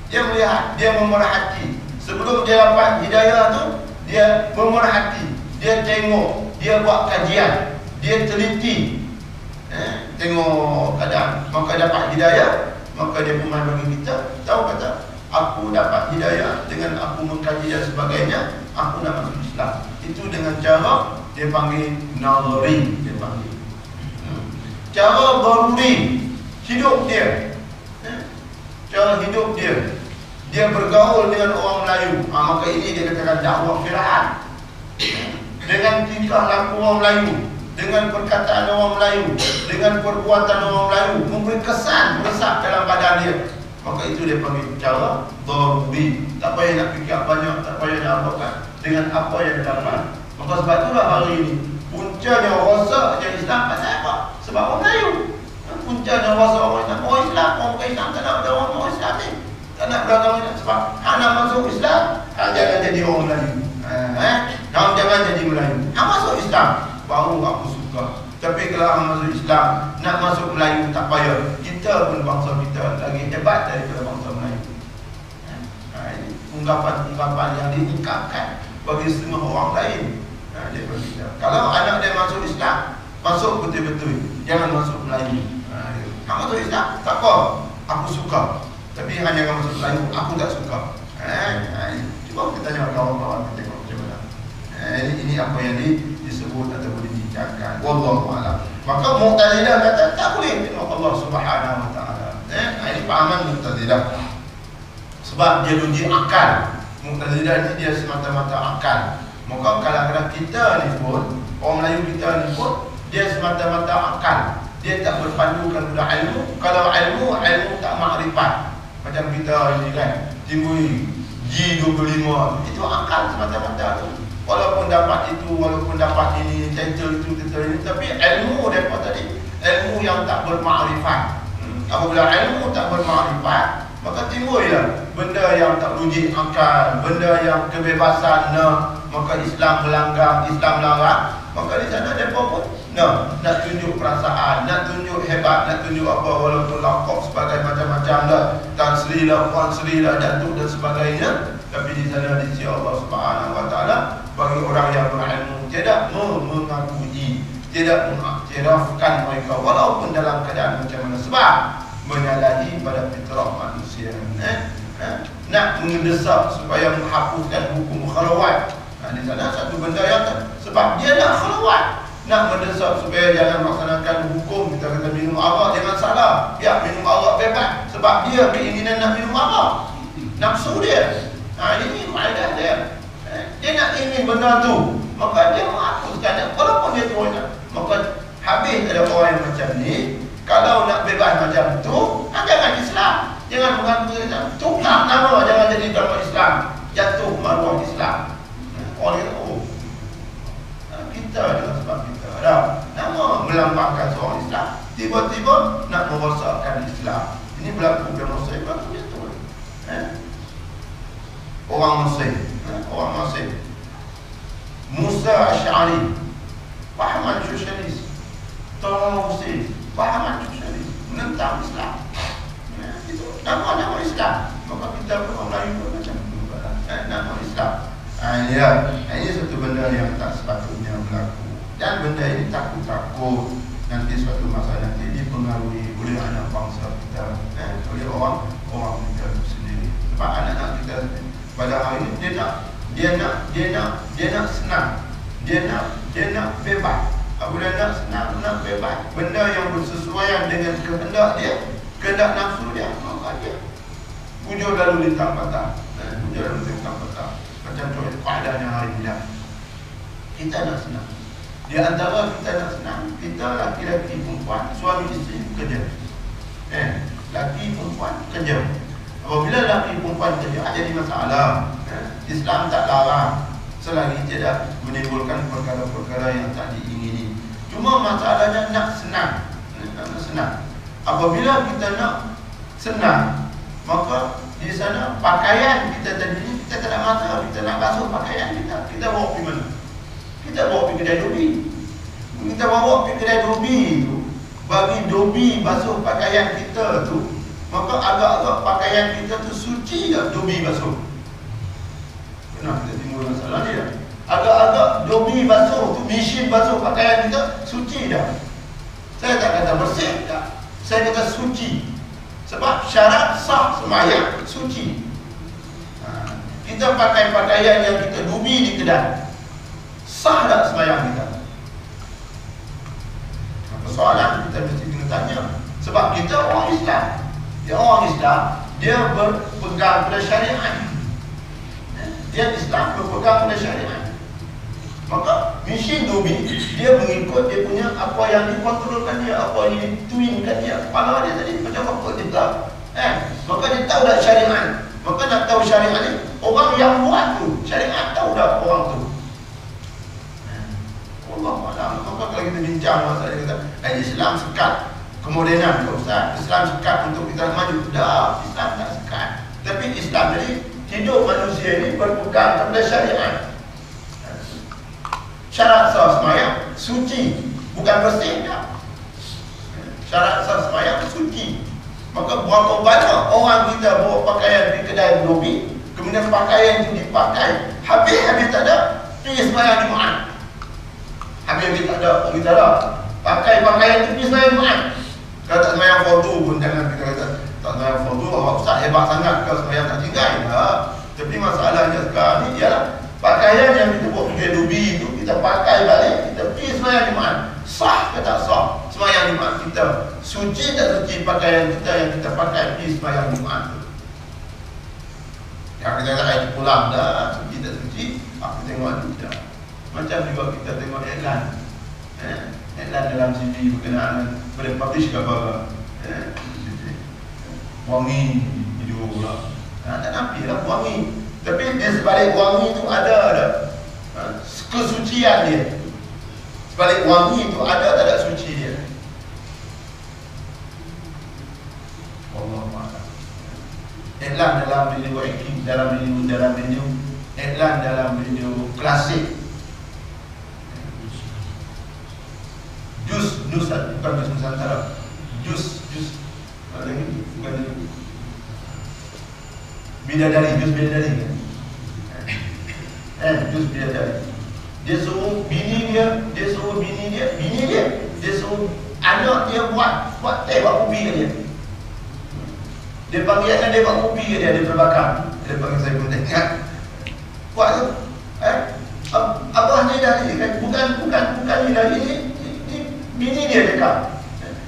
dia melihat, dia memerhati. Sebelum dia dapat hidayah tu, dia memerhati, dia tengok, dia buat kajian, dia teliti, tengok keadaan, maka dapat hidayah. Maka dia pun bagi kita tahu, kata aku dapat hidayah dengan aku mengkaji dan sebagainya, aku nak masuk Islam. Itu dengan cara dia panggil nazari, dia panggil. Cara daruri, hidup dia, cara hidup dia, dia bergaul dengan orang Melayu, maka ini dia katakan dakwah Fir'aun. Dengan tingkah laku orang Melayu, dengan perkataan orang Melayu, dengan perbuatan orang Melayu, memberi kesan meresap dalam badan dia, maka itu dia panggil cara daruri. Tak payah nak fikir banyak, tak payah nak apakan, dengan apa yang dia dapat. Maka sebab itulah hari ini puncanya rosaknya Islam pasal apa? Sebab orang Melayu. Puncanya rosak orang Islam, orang Islam, orang Islam tak nak ada orang Islam ni, tak nak beragama Islam. Sebab hang nak masuk Islam, hang jangan jadi orang Melayu, hang jangan jadi Melayu, hang masuk Islam baru aku suka. Tapi kalau hang masuk Islam, nak masuk Melayu tak payah. Kita pun bangsa kita lagi hebat daripada bangsa Melayu. Ini ungkapan-ungkapan yang diungkapkan bagi semua orang lain. Dia berkata, kalau anak dia masuk Islam, masuk betul-betul, jangan masuk Melayu. Hang masuk Islam, tak apa, aku suka. Tapi hanya yang masuk Melayu, aku tak suka. Cuba kita tanya kawan-kawan kita tengok macam mana. Ini apa yang disebut ataupun dibincangkan. Wallahu a'lam. Maka Mu'tazilah kata tak boleh tengok Allah Subhanahu wa taala. Ini pahaman Mu'tazilah. Sebab dia uji akal. Mu'tazilah ni dia semata-mata akal. Maka kadang-kadang kita ni pun, orang Melayu kita ni pun, dia semata-mata akal. Dia tak berpandukan pada ilmu. Kalau ilmu tak makrifat. Macam kita ini kan, timbul G25, itu akal semata-mata tu. Walaupun dapat itu, walaupun dapat ini, title itu, title ini, tapi ilmu depa tadi, ilmu yang tak bermakrifat. Apabila ilmu tak bermakrifat, maka timbullah benda yang tak logik akal, benda yang kebebasan, maka Islam melanggar, Islam larang. Maka di sana depa pun nak tunjuk perasaan, nak tunjuk hebat, nak tunjuk apa, walaupun lakop sebagai macam-macam dah, Tan Sri lah, Puan Sri lah, Datuk dan sebagainya. Tapi di sana di sisi Allah Subhanahu wa taala, bagi orang yang berilmu tidak mengakui, tidak mengiktirafkan mereka walaupun dalam keadaan macam mana, sebab menyalahi pada fitrah manusia. Nak mendesak supaya menghapuskan hukum khalwat. Di sana satu benda yang sebab dia nak khalwat, nak mendesak supaya jangan melaksanakan hukum. Kita kata minum arak jangan salah, ya minum arak bebas, sebab dia keinginan nak minum arak, nafsu dia. Ini faedah dia. Dia nak ingin benda tu, maka dia menghapuskan, walaupun dia tu. Maka habis ada orang yang macam ni. Kalau nak bebas macam tu, jangan Islam, jangan mengaku Islam, tukar nama, jangan jadi agama Islam, jatuh maruah Islam. Orang kata, kita dengan sebab kita ada nama melambangkan seorang Islam, tiba-tiba nak merosakkan Islam. Ini berlaku dalam Mesir, berlaku macam tu. Orang Mesir, Musa Asy'ari, pahaman sosialis, Tausi, pahaman sosialis, menentang Islam. Itu nama Islam. Maka kita orang Melayu pun macam tu, nama Islam. Ini satu benda yang tak sepatutnya berlaku. Dan benda ini takut-takut nanti suatu masa nanti dipengaruhi oleh oleh anak bangsa kita, oleh orang kita sendiri. Sebab anak-anak kita pada hari ini dia nak senang, dia nak bebas. Apabila nak senang, nak bebas, benda yang bersesuaian dengan kehendak dia, kehendak nafsu dia, maka dia bujur lalu lintang patah. Bujur lalu lintang patah. Macam contoh keadaannya hari ini. Kita nak senang. Di antara kita nak senang, kita laki-laki perempuan, suami isteri kerja. Laki perempuan kerja. Apabila laki perempuan kerja, jadi masalah. Islam tak larang selagi tidak menimbulkan perkara-perkara yang tak diingini. Cuma masalahnya nak senang. Nak senang. Apabila kita nak senang, maka di sana pakaian kita tadi kita tak ada masalah. Kita nak basuh pakaian kita bawa pergi mana? Kita bawa pergi kedai dobi. Kita bawa pergi kedai dobi tu, bagi dobi basuh pakaian kita tu, maka agak-agak pakaian kita tu suci tak dobi basuh? Pernah kita timbul masalah ni tak? Agak-agak dobi basuh tu, mesin basuh pakaian kita suci tak? Saya tak kata bersih tak, saya kata suci. Sebab syarat sah sembahyang suci. Kita pakai pakaian yang kita dobi di kedai, sah tak sembahyang kita? Persoalan kita mesti kena tanya. Sebab kita orang Islam. Dia berpegang pada syariat. Dia Islam berpegang pada syariat. Maka mesin dobi, dia mengikut dia punya apa yang dikontrolkan dia, apa yang dituinkan dia, kepala dia tadi macam apa dia tahu. Maka dia tahu dah syariat. Maka nak tahu syariat ni, orang yang buat tu syariat tahu dah orang tu. Allah malam. Maka kalau kita bincang masalah kita, Islam sekat kemodenan ke Ustaz, Islam sekat untuk kita maju. Dah, Islam tak sekat. Tapi Islam jadi hidup manusia ini berpegang kepada syariat. Syarat sah sembahyang suci, bukan bersih tak. Syarat sah sembahyang suci. Maka berapa banyak orang kita bawa pakaian di kedai dobi, kemudian pakaian itu dipakai habis tak ada, pergi sembahyang Jumaat. Habis tak ada, kita dah pakai pakaian itu pergi sembahyang Jumaat. Kalau tak sembahyang fardu pun jangan kita kata tak sembahyang fardu, awak Ustaz hebat sangat kalau sembahyang tak tinggal. Tapi masalahnya sekarang ni ialah pakaian yang kita buat pergi dobi itu kita pakai balik, kita pergi sembahyang Jumaat. Sah ke tak sah sembahyang Jumaat kita? Suci tak suci pakaian kita yang kita pakai pergi sembahyang Jumaat tu? Yang kita kata pulang dah, suci tak suci, aku tengok tidak. Macam juga kita tengok iklan, iklan dalam CV berkenaan boleh publish ke apa, wangi hidup pula. Tak nampak lah wangi. Tapi di sebalik wangi itu ada kesucian dia. Sebalik wangi itu ada tak ada suci dia. Allah Maha. Iklan dalam video aktif, dalam video iklan dalam video klasik. Jus bukan jus Nusantara. Jus ada ni bukan ni. Jus bidadari kan? Jus bidadari. Dia suruh bini dia, dia suruh anak dia buat teh buat kopi ke dia. Dia panggil anak dia buat kopi ke dia terbakar. Dia panggil saya pun ingat. Buat tu. Abah dia dari kan? Bukan ni dari ni bini dia dekat.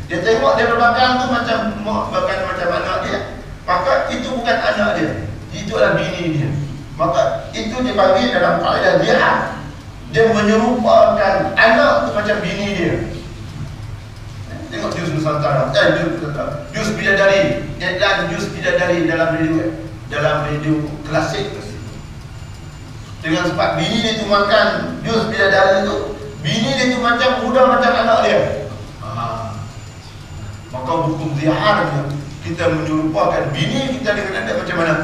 Dia tengok dia berbakar tu macam anak dia. Maka itu bukan anak dia, itu adalah bini dia. Maka itu dipanggil dalam kaedah jihad. Dia menyerupakan anak tu macam bini dia. Tengok jus Nusantara, jus bidadari, iklan jus bidadari dalam radio klasik. Dengan sebab bini dia tu makan jus bidadari tu, bini dia tu macam muda macam anak dia. Maka hukum ziharnya kita menyerupakan bini kita dengan anak macam mana?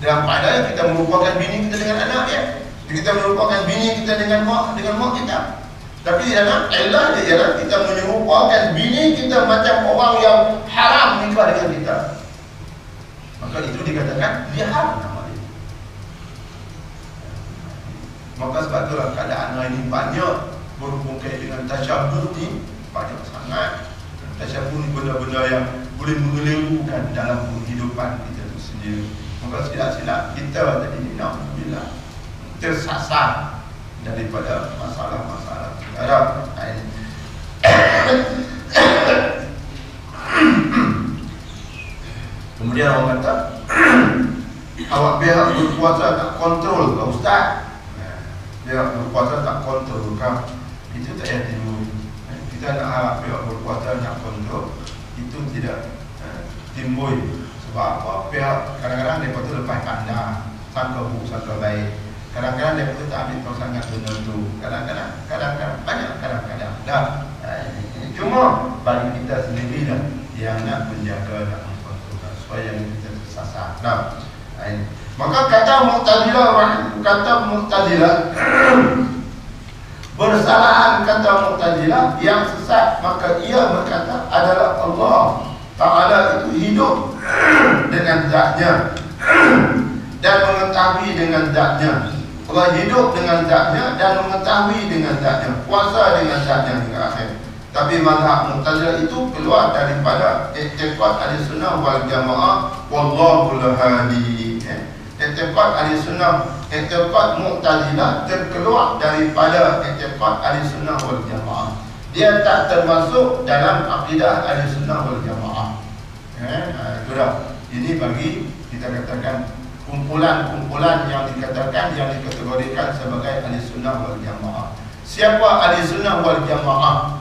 Dalam keadaan kita merupakan bini kita dengan anak dia, kita merupakan bini kita dengan mak kita. Tapi dalam ilah dia ialah kita menyerupakan bini kita macam orang yang haram nikah dengan kita. Maka itu dikatakan zihar nama dia. Maka sebab itulah keadaan hari ini banyak berhubung dengan tasyabuh ni banyak sangat. ataupun benda-benda yang boleh mengelirukan dalam kehidupan kita itu sendiri. Maka silap-silap kita tadi ni alhamdulillah tersasar daripada masalah-masalah ada. Kemudian orang kata awak pihak berkuasa tak kontrol ke ustaz? Pihak berkuasa tak kontrol ke? Itu tak payah timbul. Kita nak harap pihak berkuasa nak kontrol, itu tidak timbul. Sebab apa? Pihak kadang-kadang mereka tu lepas pandang, sangka buruk, sangka baik. Kadang-kadang mereka tu tak ambil tahu sangat benda tu. Kadang-kadang banyak kadang-kadang dah. Cuma bagi kita sendiri lah yang nak menjaga, nak mengkontrol supaya kita tersasar. Dah. Maka kata Mu'tazilah bersalahan kata Mu'tazilah yang sesat, maka ia berkata adalah Allah Ta'ala itu hidup dengan zatnya dan mengetahui dengan zatnya. Allah hidup dengan zatnya dan mengetahui dengan zatnya, kuasa dengan zatnya hingga akhir. Tapi mazhab Mu'tazilah itu keluar daripada i'tiqad Ahlussunnah wal Jamaah, wallahul hadi. I'tiqad Ahlussunnah, i'tiqad Mu'tazilah terkeluar daripada i'tiqad Ahlussunnah wal Jamaah. Dia tak termasuk dalam akidah Ahlussunnah wal Jamaah. Itu dah. Ini bagi kita katakan kumpulan-kumpulan yang dikatakan, yang dikategorikan sebagai Ahlussunnah wal Jamaah. Siapa Ahlussunnah wal Jamaah?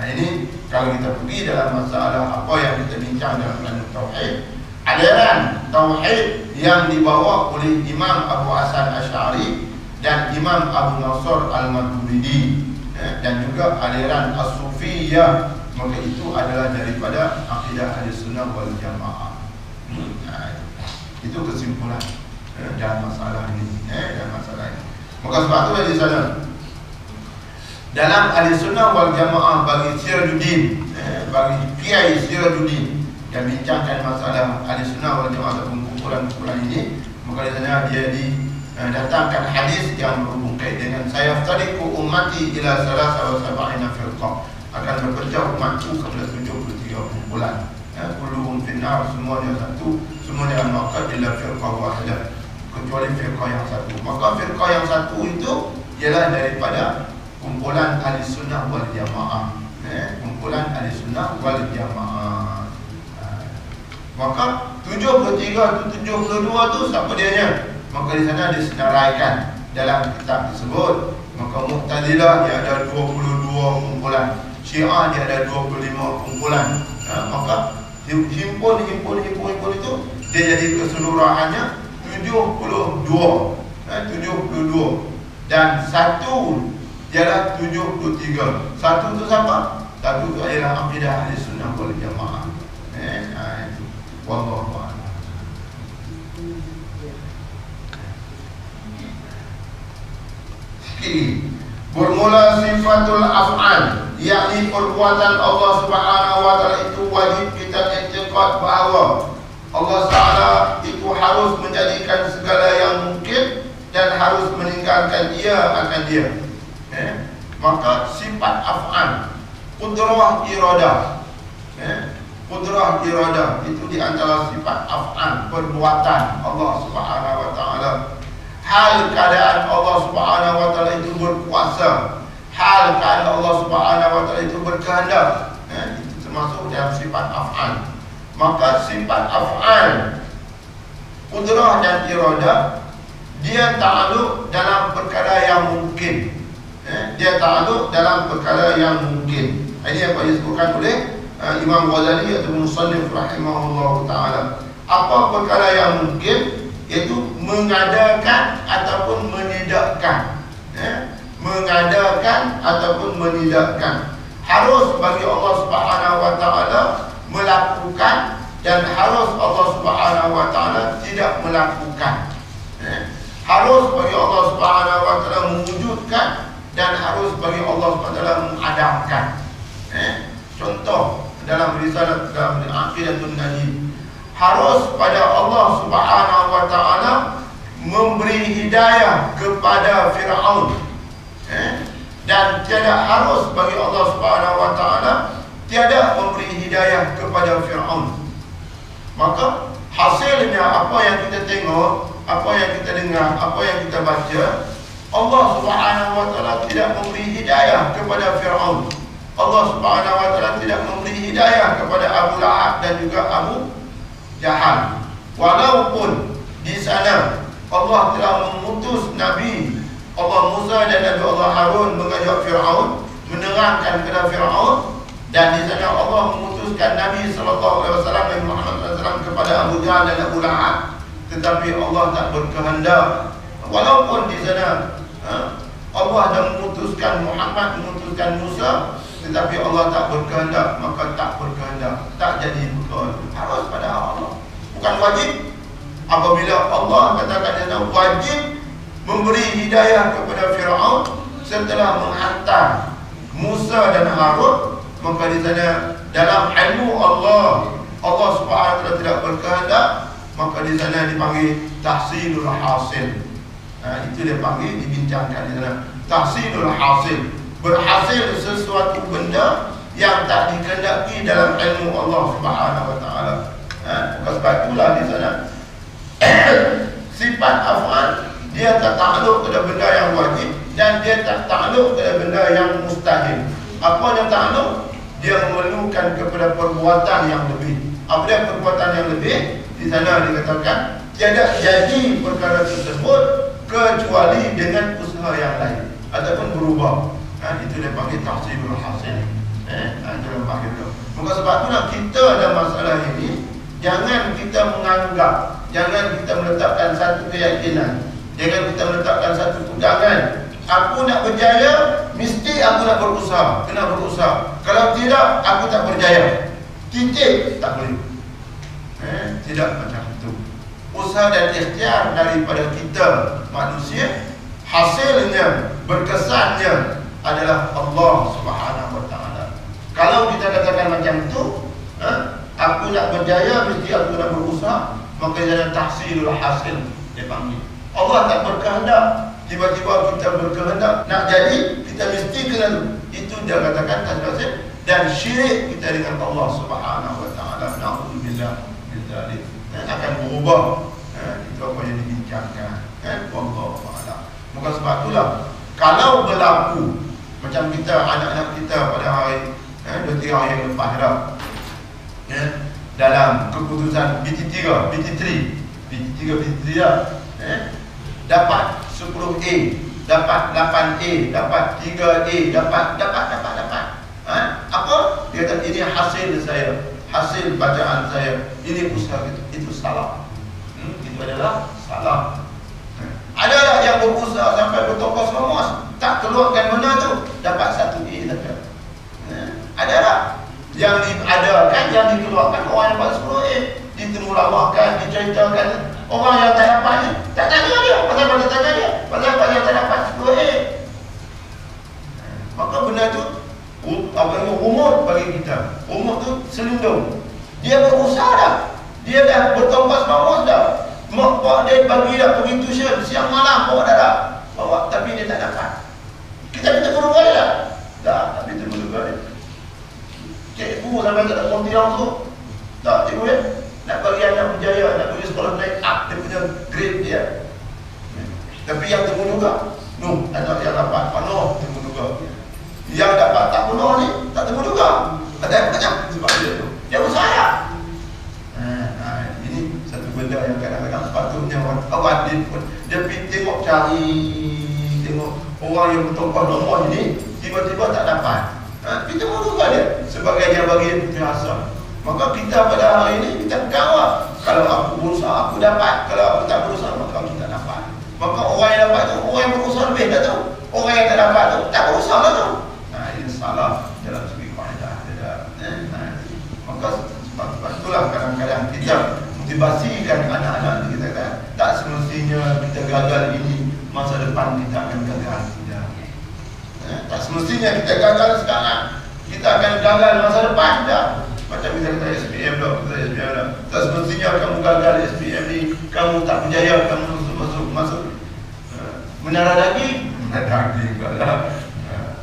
Ini kalau kita pergi dalam masalah apa yang kita bincang dalam ilmu tauhid, aliran tauhid yang dibawa oleh Imam Abu Hasan Asy'ari dan Imam Abu Nasr Al-Maturidi, dan juga aliran As-Sufiyah, maka itu adalah daripada akidah Ahlussunnah wal Jamaah. Itu kesimpulan dalam masalah ini, Maka sebab itu di sana dalam Ahlussunnah wal Jamaah bagi Sirajuddin, bagi Kiai Sirajuddin yang bincangkan masalah Ahlussunnah wal Jamaah ataupun kumpulan-kumpulan ini, maka di sana dia datangkan hadis yang berhubung kait dengan sayaftariqu ummati ila 73 firqah, akan berpecah umatku kepada 73 kumpulan. Kulluhum finnar, semuanya satu, semuanya dalam neraka illa firqah wahidah, kecuali firqah yang satu. Maka firqah yang satu itu ialah daripada kumpulan Ahlussunnah wal Jamaah, kumpulan Ahlussunnah wal Jamaah. Maka 73 tu 72 tu siapa dianya? Maka di sana disenaraikan dalam kitab tersebut. Maka Mu'tazilah dia ada 22 kumpulan, Syiah dia ada 25 kumpulan. Maka himpun itu dia jadi keseluruhannya 72. Dan satu ialah 73. Satu tu siapa? Satu tu ialah akidah Ahlussunnah wal Jamaah. Itu wallahu a'lam. Bermula sifatul af'al, yakni perbuatan Allah Subhanahu wa taala itu wajib kita i'tiqad bahawa Allah Taala itu harus menjadikan segala yang mungkin dan harus meninggalkan ia akan dia. Maka sifat af'al, qudrah iradah, qudrah iradah itu di antara sifat af'al, perbuatan Allah Subhanahu wa taala. Hal keadaan Allah Subhanahu wa taala itu berkuasa, hal keadaan Allah Subhanahu wa taala itu berkehendak, itu termasuk dalam sifat af'al. Maka sifat af'al, qudrah dan iradah, dia ta'alluq dalam perkara yang mungkin. Dia ta'alluq dalam perkara yang mungkin. Ini apa disebutkan oleh Imam Ghazali atau Musannif rahimahullah ta'ala. Apa perkara yang mungkin? Iaitu mengadakan ataupun menidakkan. Mengadakan ataupun menidakkan. Harus bagi Allah Subhanahu wa taala melakukan dan harus Allah Subhanahu wa taala tidak melakukan. Harus bagi Allah Subhanahu wa taala mewujudkan dan harus bagi Allah Subhanahu wa taala mengadamkan. Contoh dalam risalah dalam Aqidatul Najib, harus pada Allah Subhanahu wa taala memberi hidayah kepada Firaun, dan tiada harus bagi Allah Subhanahu wa taala tiada memberi hidayah kepada Fir'aun. Maka hasilnya apa yang kita tengok, apa yang kita dengar, apa yang kita baca, Allah Subhanahu wa taala tidak memberi hidayah kepada Fir'aun. Allah Subhanahu wa taala tidak memberi hidayah kepada Abu Lahab dan juga Abu Jahal. Walaupun di sana Allah telah mengutus Nabi Allah Musa dan Nabi Allah Harun mengajak Fir'aun, menerangkan kepada Fir'aun, dan di sana Allah memutuskan Nabi SAW Nabi Muhammad SAW kepada Abu Jahal dan Abu Lahab. Tetapi Allah tak berkehendak. Walaupun di sana Allah dah memutuskan Muhammad, memutuskan Musa, tetapi Allah tak berkehendak, maka tak berkehendak, tak jadi betul. Harus pada Allah. Bukan wajib. Apabila Allah katakan di sana wajib memberi hidayah kepada Fir'aun setelah menghantar Musa dan Harun, maka di sana dalam ilmu Allah Subhanahu wa taala tidak berkehendak, maka di sana dipanggil tahsilul hasil. Itu dia panggil, dibincangkan di sana tahsilul hasil, berhasil sesuatu benda yang tak dikehendaki dalam ilmu Allah Subhanahu wa taala. Sebab itulah di sana sifat af'al dia tak takluk kepada benda yang wajib dan dia tak takluk kepada benda yang mustahil. Apa yang takluk? Dia memerlukan kepada perbuatan yang lebih. Apabila perbuatan yang lebih, di sana dikatakan tiada jadi perkara tersebut kecuali dengan usaha yang lain ataupun berubah. Itu dia panggil tahsilul hasil. Itu dia panggil tu. Maka sebab itulah kita ada masalah ini, jangan kita menganggap, jangan kita meletakkan satu keyakinan, jangan kita meletakkan satu pegangan. Aku nak berjaya, mesti aku nak berusaha, kena berusaha. Kalau tidak, aku tak berjaya. Titik, tak boleh. Tidak macam itu. Usaha dan ikhtiar daripada kita manusia, hasilnya, berkesannya adalah Allah Subhanahu wa taala. Kalau kita katakan macam itu, aku nak berjaya, mesti aku nak berusaha, maka jadi tahsilul hasil dia panggil. Allah tak berkehendak, tiba-tiba kita berkehendak nak jadi, kita mesti kena. Itu dia katakan tahsilul dan syirik kita dengan Allah Subhanahu wa taala. Na'udzubillah min dzalik. Akan berubah. Itu apa yang dibincangkan. Wallahu a'lam. Maka sebab itulah kalau berlaku macam kita, anak-anak kita pada hari 2-3 hari yang lepas dah, dalam keputusan BT3 dah, dapat 10A, dapat 8A, dapat 3A, dapat. Apa? Dia kata ini hasil saya, hasil bacaan saya, ini usaha itu salah. Itu adalah salah. Ada yang berusaha sampai bertokos lemas, tak keluarkan benda tu, dapat 1A saja. Ada tak? Yang diadakan, yang dikeluarkan orang yang dapat 10A, ditemulamakan, diceritakan. Orang yang tak dapat ni, tak tanya dia. Pasal tanya dia, pasal yang tak dapat 10A. Maka benda tu umur bagi kita. Umur tu selindung. Dia berusaha dah, dia dah bertongkos mawas dah. Mak pak dia bagi dah pergi tuition siang malam, bawa dah bawa, tapi dia tak dapat. Kita minta guru gaya dah? Tak, tak minta guru gaya. Cikgu sampai tak ada konti langsung. Tak, cikgu dia nak bagi anak berjaya, nak bagi sekolah naik up dia punya grade dia. Tapi yang temu juga, anak yang dapat penuh temu juga. Yang dapat tak penuh ni, tak temu juga. Ada macam sebab dia tu. Dia usaha. Ini satu benda yang kadang-kadang sepatutnya awak dia pergi tengok, cari tengok orang yang bertongkol nombor ini tiba-tiba tak dapat. Kita mahu juga dia sebagai dia bagi dia putih asa. Maka kita pada hari ini kita kawal. Kalau aku berusaha aku dapat, kalau aku tak berusaha maka kita dapat. Maka orang yang dapat tu, orang yang berusaha lebih dah tu. Orang yang tak dapat tu, tak berusaha dah tu. Ini salah dalam segi kaedah. Maka sebab itulah kadang-kadang kita motivasikan anak-anak kita kan, tak semestinya kita gagal ini masa depan kita akan gagal. Tidak. Tak semestinya kita gagal sekarang kita akan gagal masa depan. Tidak. Macam kita kata SPM dah, tak semestinya kamu gagal SPM ni, kamu tak berjaya, kamu masuk menara daging.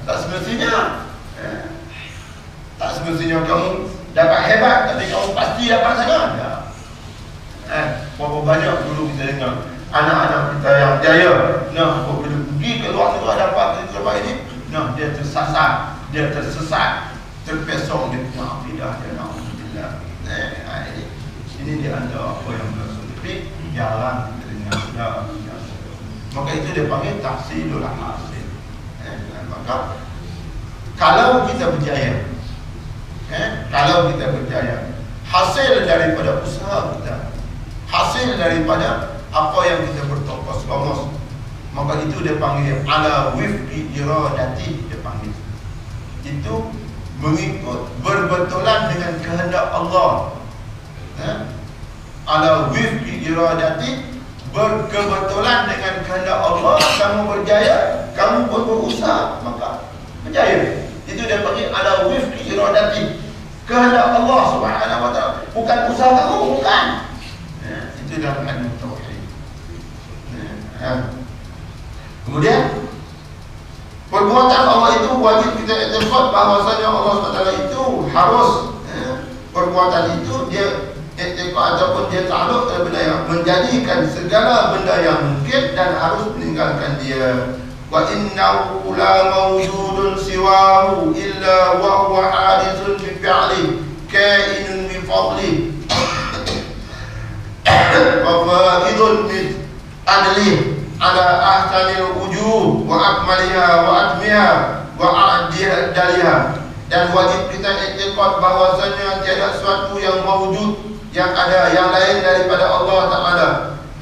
Tak semestinya pasti dapat sana ada. Berapa banyak dulu kita dengar anak-anak kita yang jaya, bila pergi ke luar negara dapat kerja baik ni, dia tersasar, dia tersesat, terpesong dia punya akidah dia, alhamdulillah. Ini dia antara apa yang berlaku. Tapi jarang kita dengar. Maka itu dia panggil tahsilul hasil. Maka kalau kita berjaya, hasil daripada usaha kita, hasil daripada apa yang kita bertokos-tokos, maka itu dia panggil ala wifqi iradati, dia panggil itu mengikut berbetulan dengan kehendak Allah. Ala wifqi iradati, berkebetulan dengan kehendak Allah. Kamu berjaya, kamu pun berusaha, maka berjaya. Itu dia panggil ala wifqi iradati, kehendak Allah Subhanahu wa ta'ala, bukan usaha kamu, bukan. Itu dalam ilmu tauhid. Kemudian perbuatan Allah itu wajib kita iktikad bahwasanya Allah SWT itu harus, perbuatan itu dia iktikad ataupun dia takluk kepada benda yang menjadikan segala benda yang mungkin dan harus meninggalkan dia. Wa innahu la mawjudun siwahu illa wa huwa hadithun bi fi'li kainun bi fadli wa fa'idun bi adli ala ahsanil wujuh wa akmaliha wa admiha wa a'daliha. Dan wajib kita iktikad bahwasanya tiada sesuatu yang mawjud, yang ada, yang lain daripada Allah Ta'ala,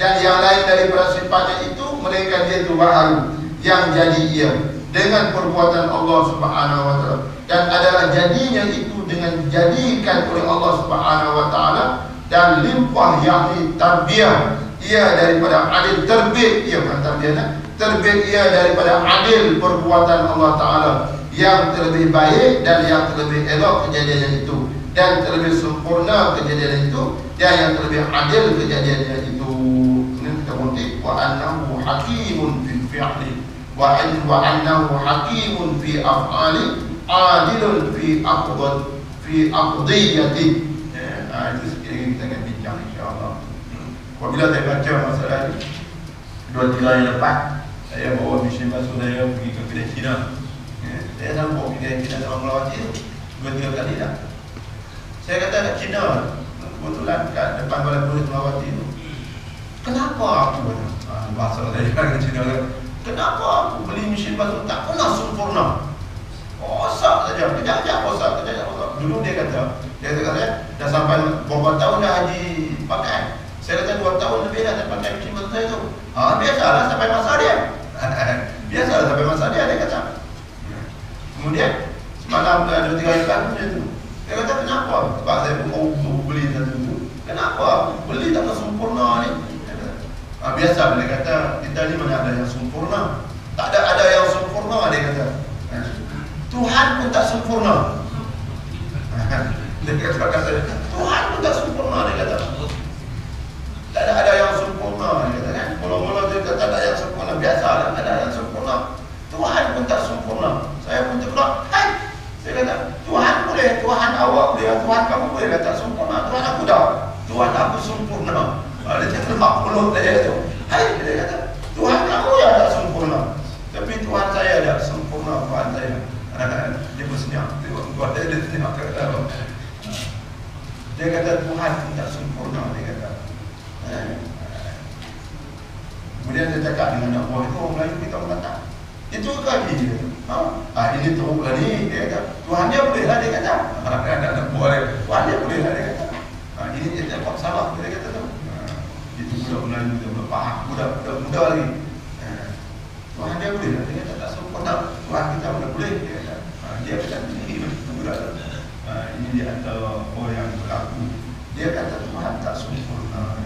dan yang lain daripada sifatnya itu, melainkan dia itu baharu, yang jadi ia dengan perbuatan Allah Subhanahu wa ta'ala, dan adalah jadinya itu dengan dijadikan oleh Allah Subhanahu wa ta'ala, dan limpah yakni tarbiyah ia daripada adil, terbit ia, bukan tarbiyah, terbit ia daripada adil perbuatan Allah Ta'ala yang terlebih baik dan yang terlebih elok kejadian itu, dan terlebih sempurna kejadian itu, dan yang terlebih adil kejadiannya itu. Ini kita kutip, wa annahu hakimun fil fi'li wa annahu hakimun fi af'ali adilun fi aqdiyati. Itu sekiranya kita akan bincang insyaAllah. Apabila saya baca masalah ini 2-3 hari lepas, saya bawa mesin basuh saya pergi ke kedai Cina. Saya selalu bawa kedai Cina sama melawati itu 2-3 kali dah. Saya kata kat Cina, kebetulan kat depan balai polis melawati itu, kenapa aku, bahasa saya kat Cina, kenapa aku beli mesin basuh tak pernah sempurna, rosak saja, kejap-kejap rosak. Dulu dia kata dah sampai berapa tahun dah haji pakai. Saya kata 2 tahun lebih dah saya pakai mesin basuh saya tu. Biasalah sampai masa dia. Biasalah sampai masa dia kata. Kemudian semalam ada 2-3 hari lepas dia tu, dia kata kenapa? Sebab saya pun beli satu tu. Kenapa beli tak sempurna ni? Biasa dia kata, kita ni mana ada yang sempurna. Tak ada yang sempurna, dia kata. Tuhan pun tak sempurna. Dia kata Tuhan pun tak sempurna, dia kata. Tak ada yang sempurna, dia kata kan. Mula-mula dia kata tak ada yang sempurna. Biasalah tak ada yang sempurna. Tuhan pun tak sempurna. Saya pun terpulak, saya kata, Tuhan boleh, Tuhan awak boleh, Tuhan kamu boleh kata sempurna, Tuhan aku dah, Tuhan aku sempurna. Dia terpulak mulut saya tu. Dia kata, Tuhan kamu ya tak sempurna, tapi Tuhan saya dah sempurna, Tuhan saya. Dia bersenyap, dia senyap kata, dia kata Tuhan pun tak sempurna, dia kata. Kemudian dia cakap dengan anak buah itu, orang Melayu kita orang kata, itu kaki dia. Ini teruk lah ni, dia kata. Tuhan dia boleh lah, dia kata. Anak buah dia, Tuhan dia boleh lah, dia kata. Ini dia dapat salah, dia kata tu. Itu budak Melayu, dia boleh faham, budak muda lagi. Tuhan dia boleh lah, dia kata tak sempurna. Tuhan kita boleh, dia kata. Dia kata ini budak tu. Ini dia antara orang yang berlaku. Dia kata Tuhan tak sempurna.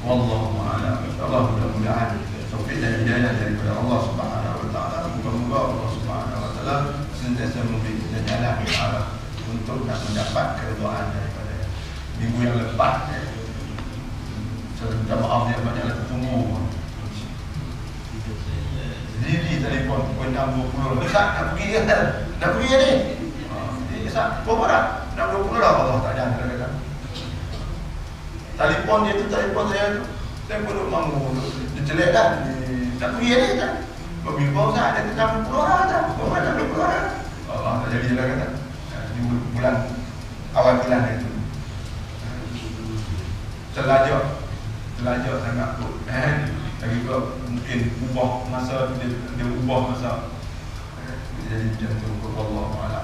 Wallahu a'lam. InsyaAllah mudah-mudahan taufik dan hidayah daripada Allah Subhanahu wa ta'ala. Moga-moga Allah Subhanahu wa ta'ala sentiasa memberi kita jalan ke arah untuk nak mendapat keridhaan daripada minggu yang lepas. Saya minta maaf dia banyaklah tertunggu. Lili telefon pukul 6.20. Ustaz nak pergi ke? Nak pergi ni? Ustaz, berapa dah? 60 dah Allah tak ada kata. Telefon dia tu, telefon saya tu. Saya pun duduk mangu, dia celek dah. Tak pergi dia kan. Berbimbang saya ada 60 orang dah. Berapa 60 orang? Allah tak jadi lah kata. Di bulan awal bulan itu. Terlajak sangat tu. Lagi pula mungkin ubah masa dia ubah masa. Jadi macam tu Allah Taala.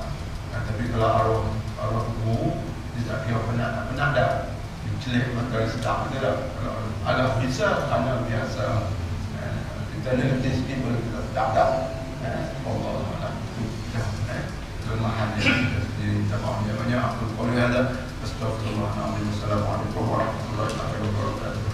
Tapi kalau arwah guru dia tak kira penat dah. Dia celek mata sedap dia dah. Kalau ada bisa ada biasa. Kita nanti sikit boleh kita sedap dah. Allah Taala. Kelemahan dia sendiri minta maaf banyak. Aku boleh ada. Astagfirullahaladzim. Assalamualaikum warahmatullahi wabarakatuh.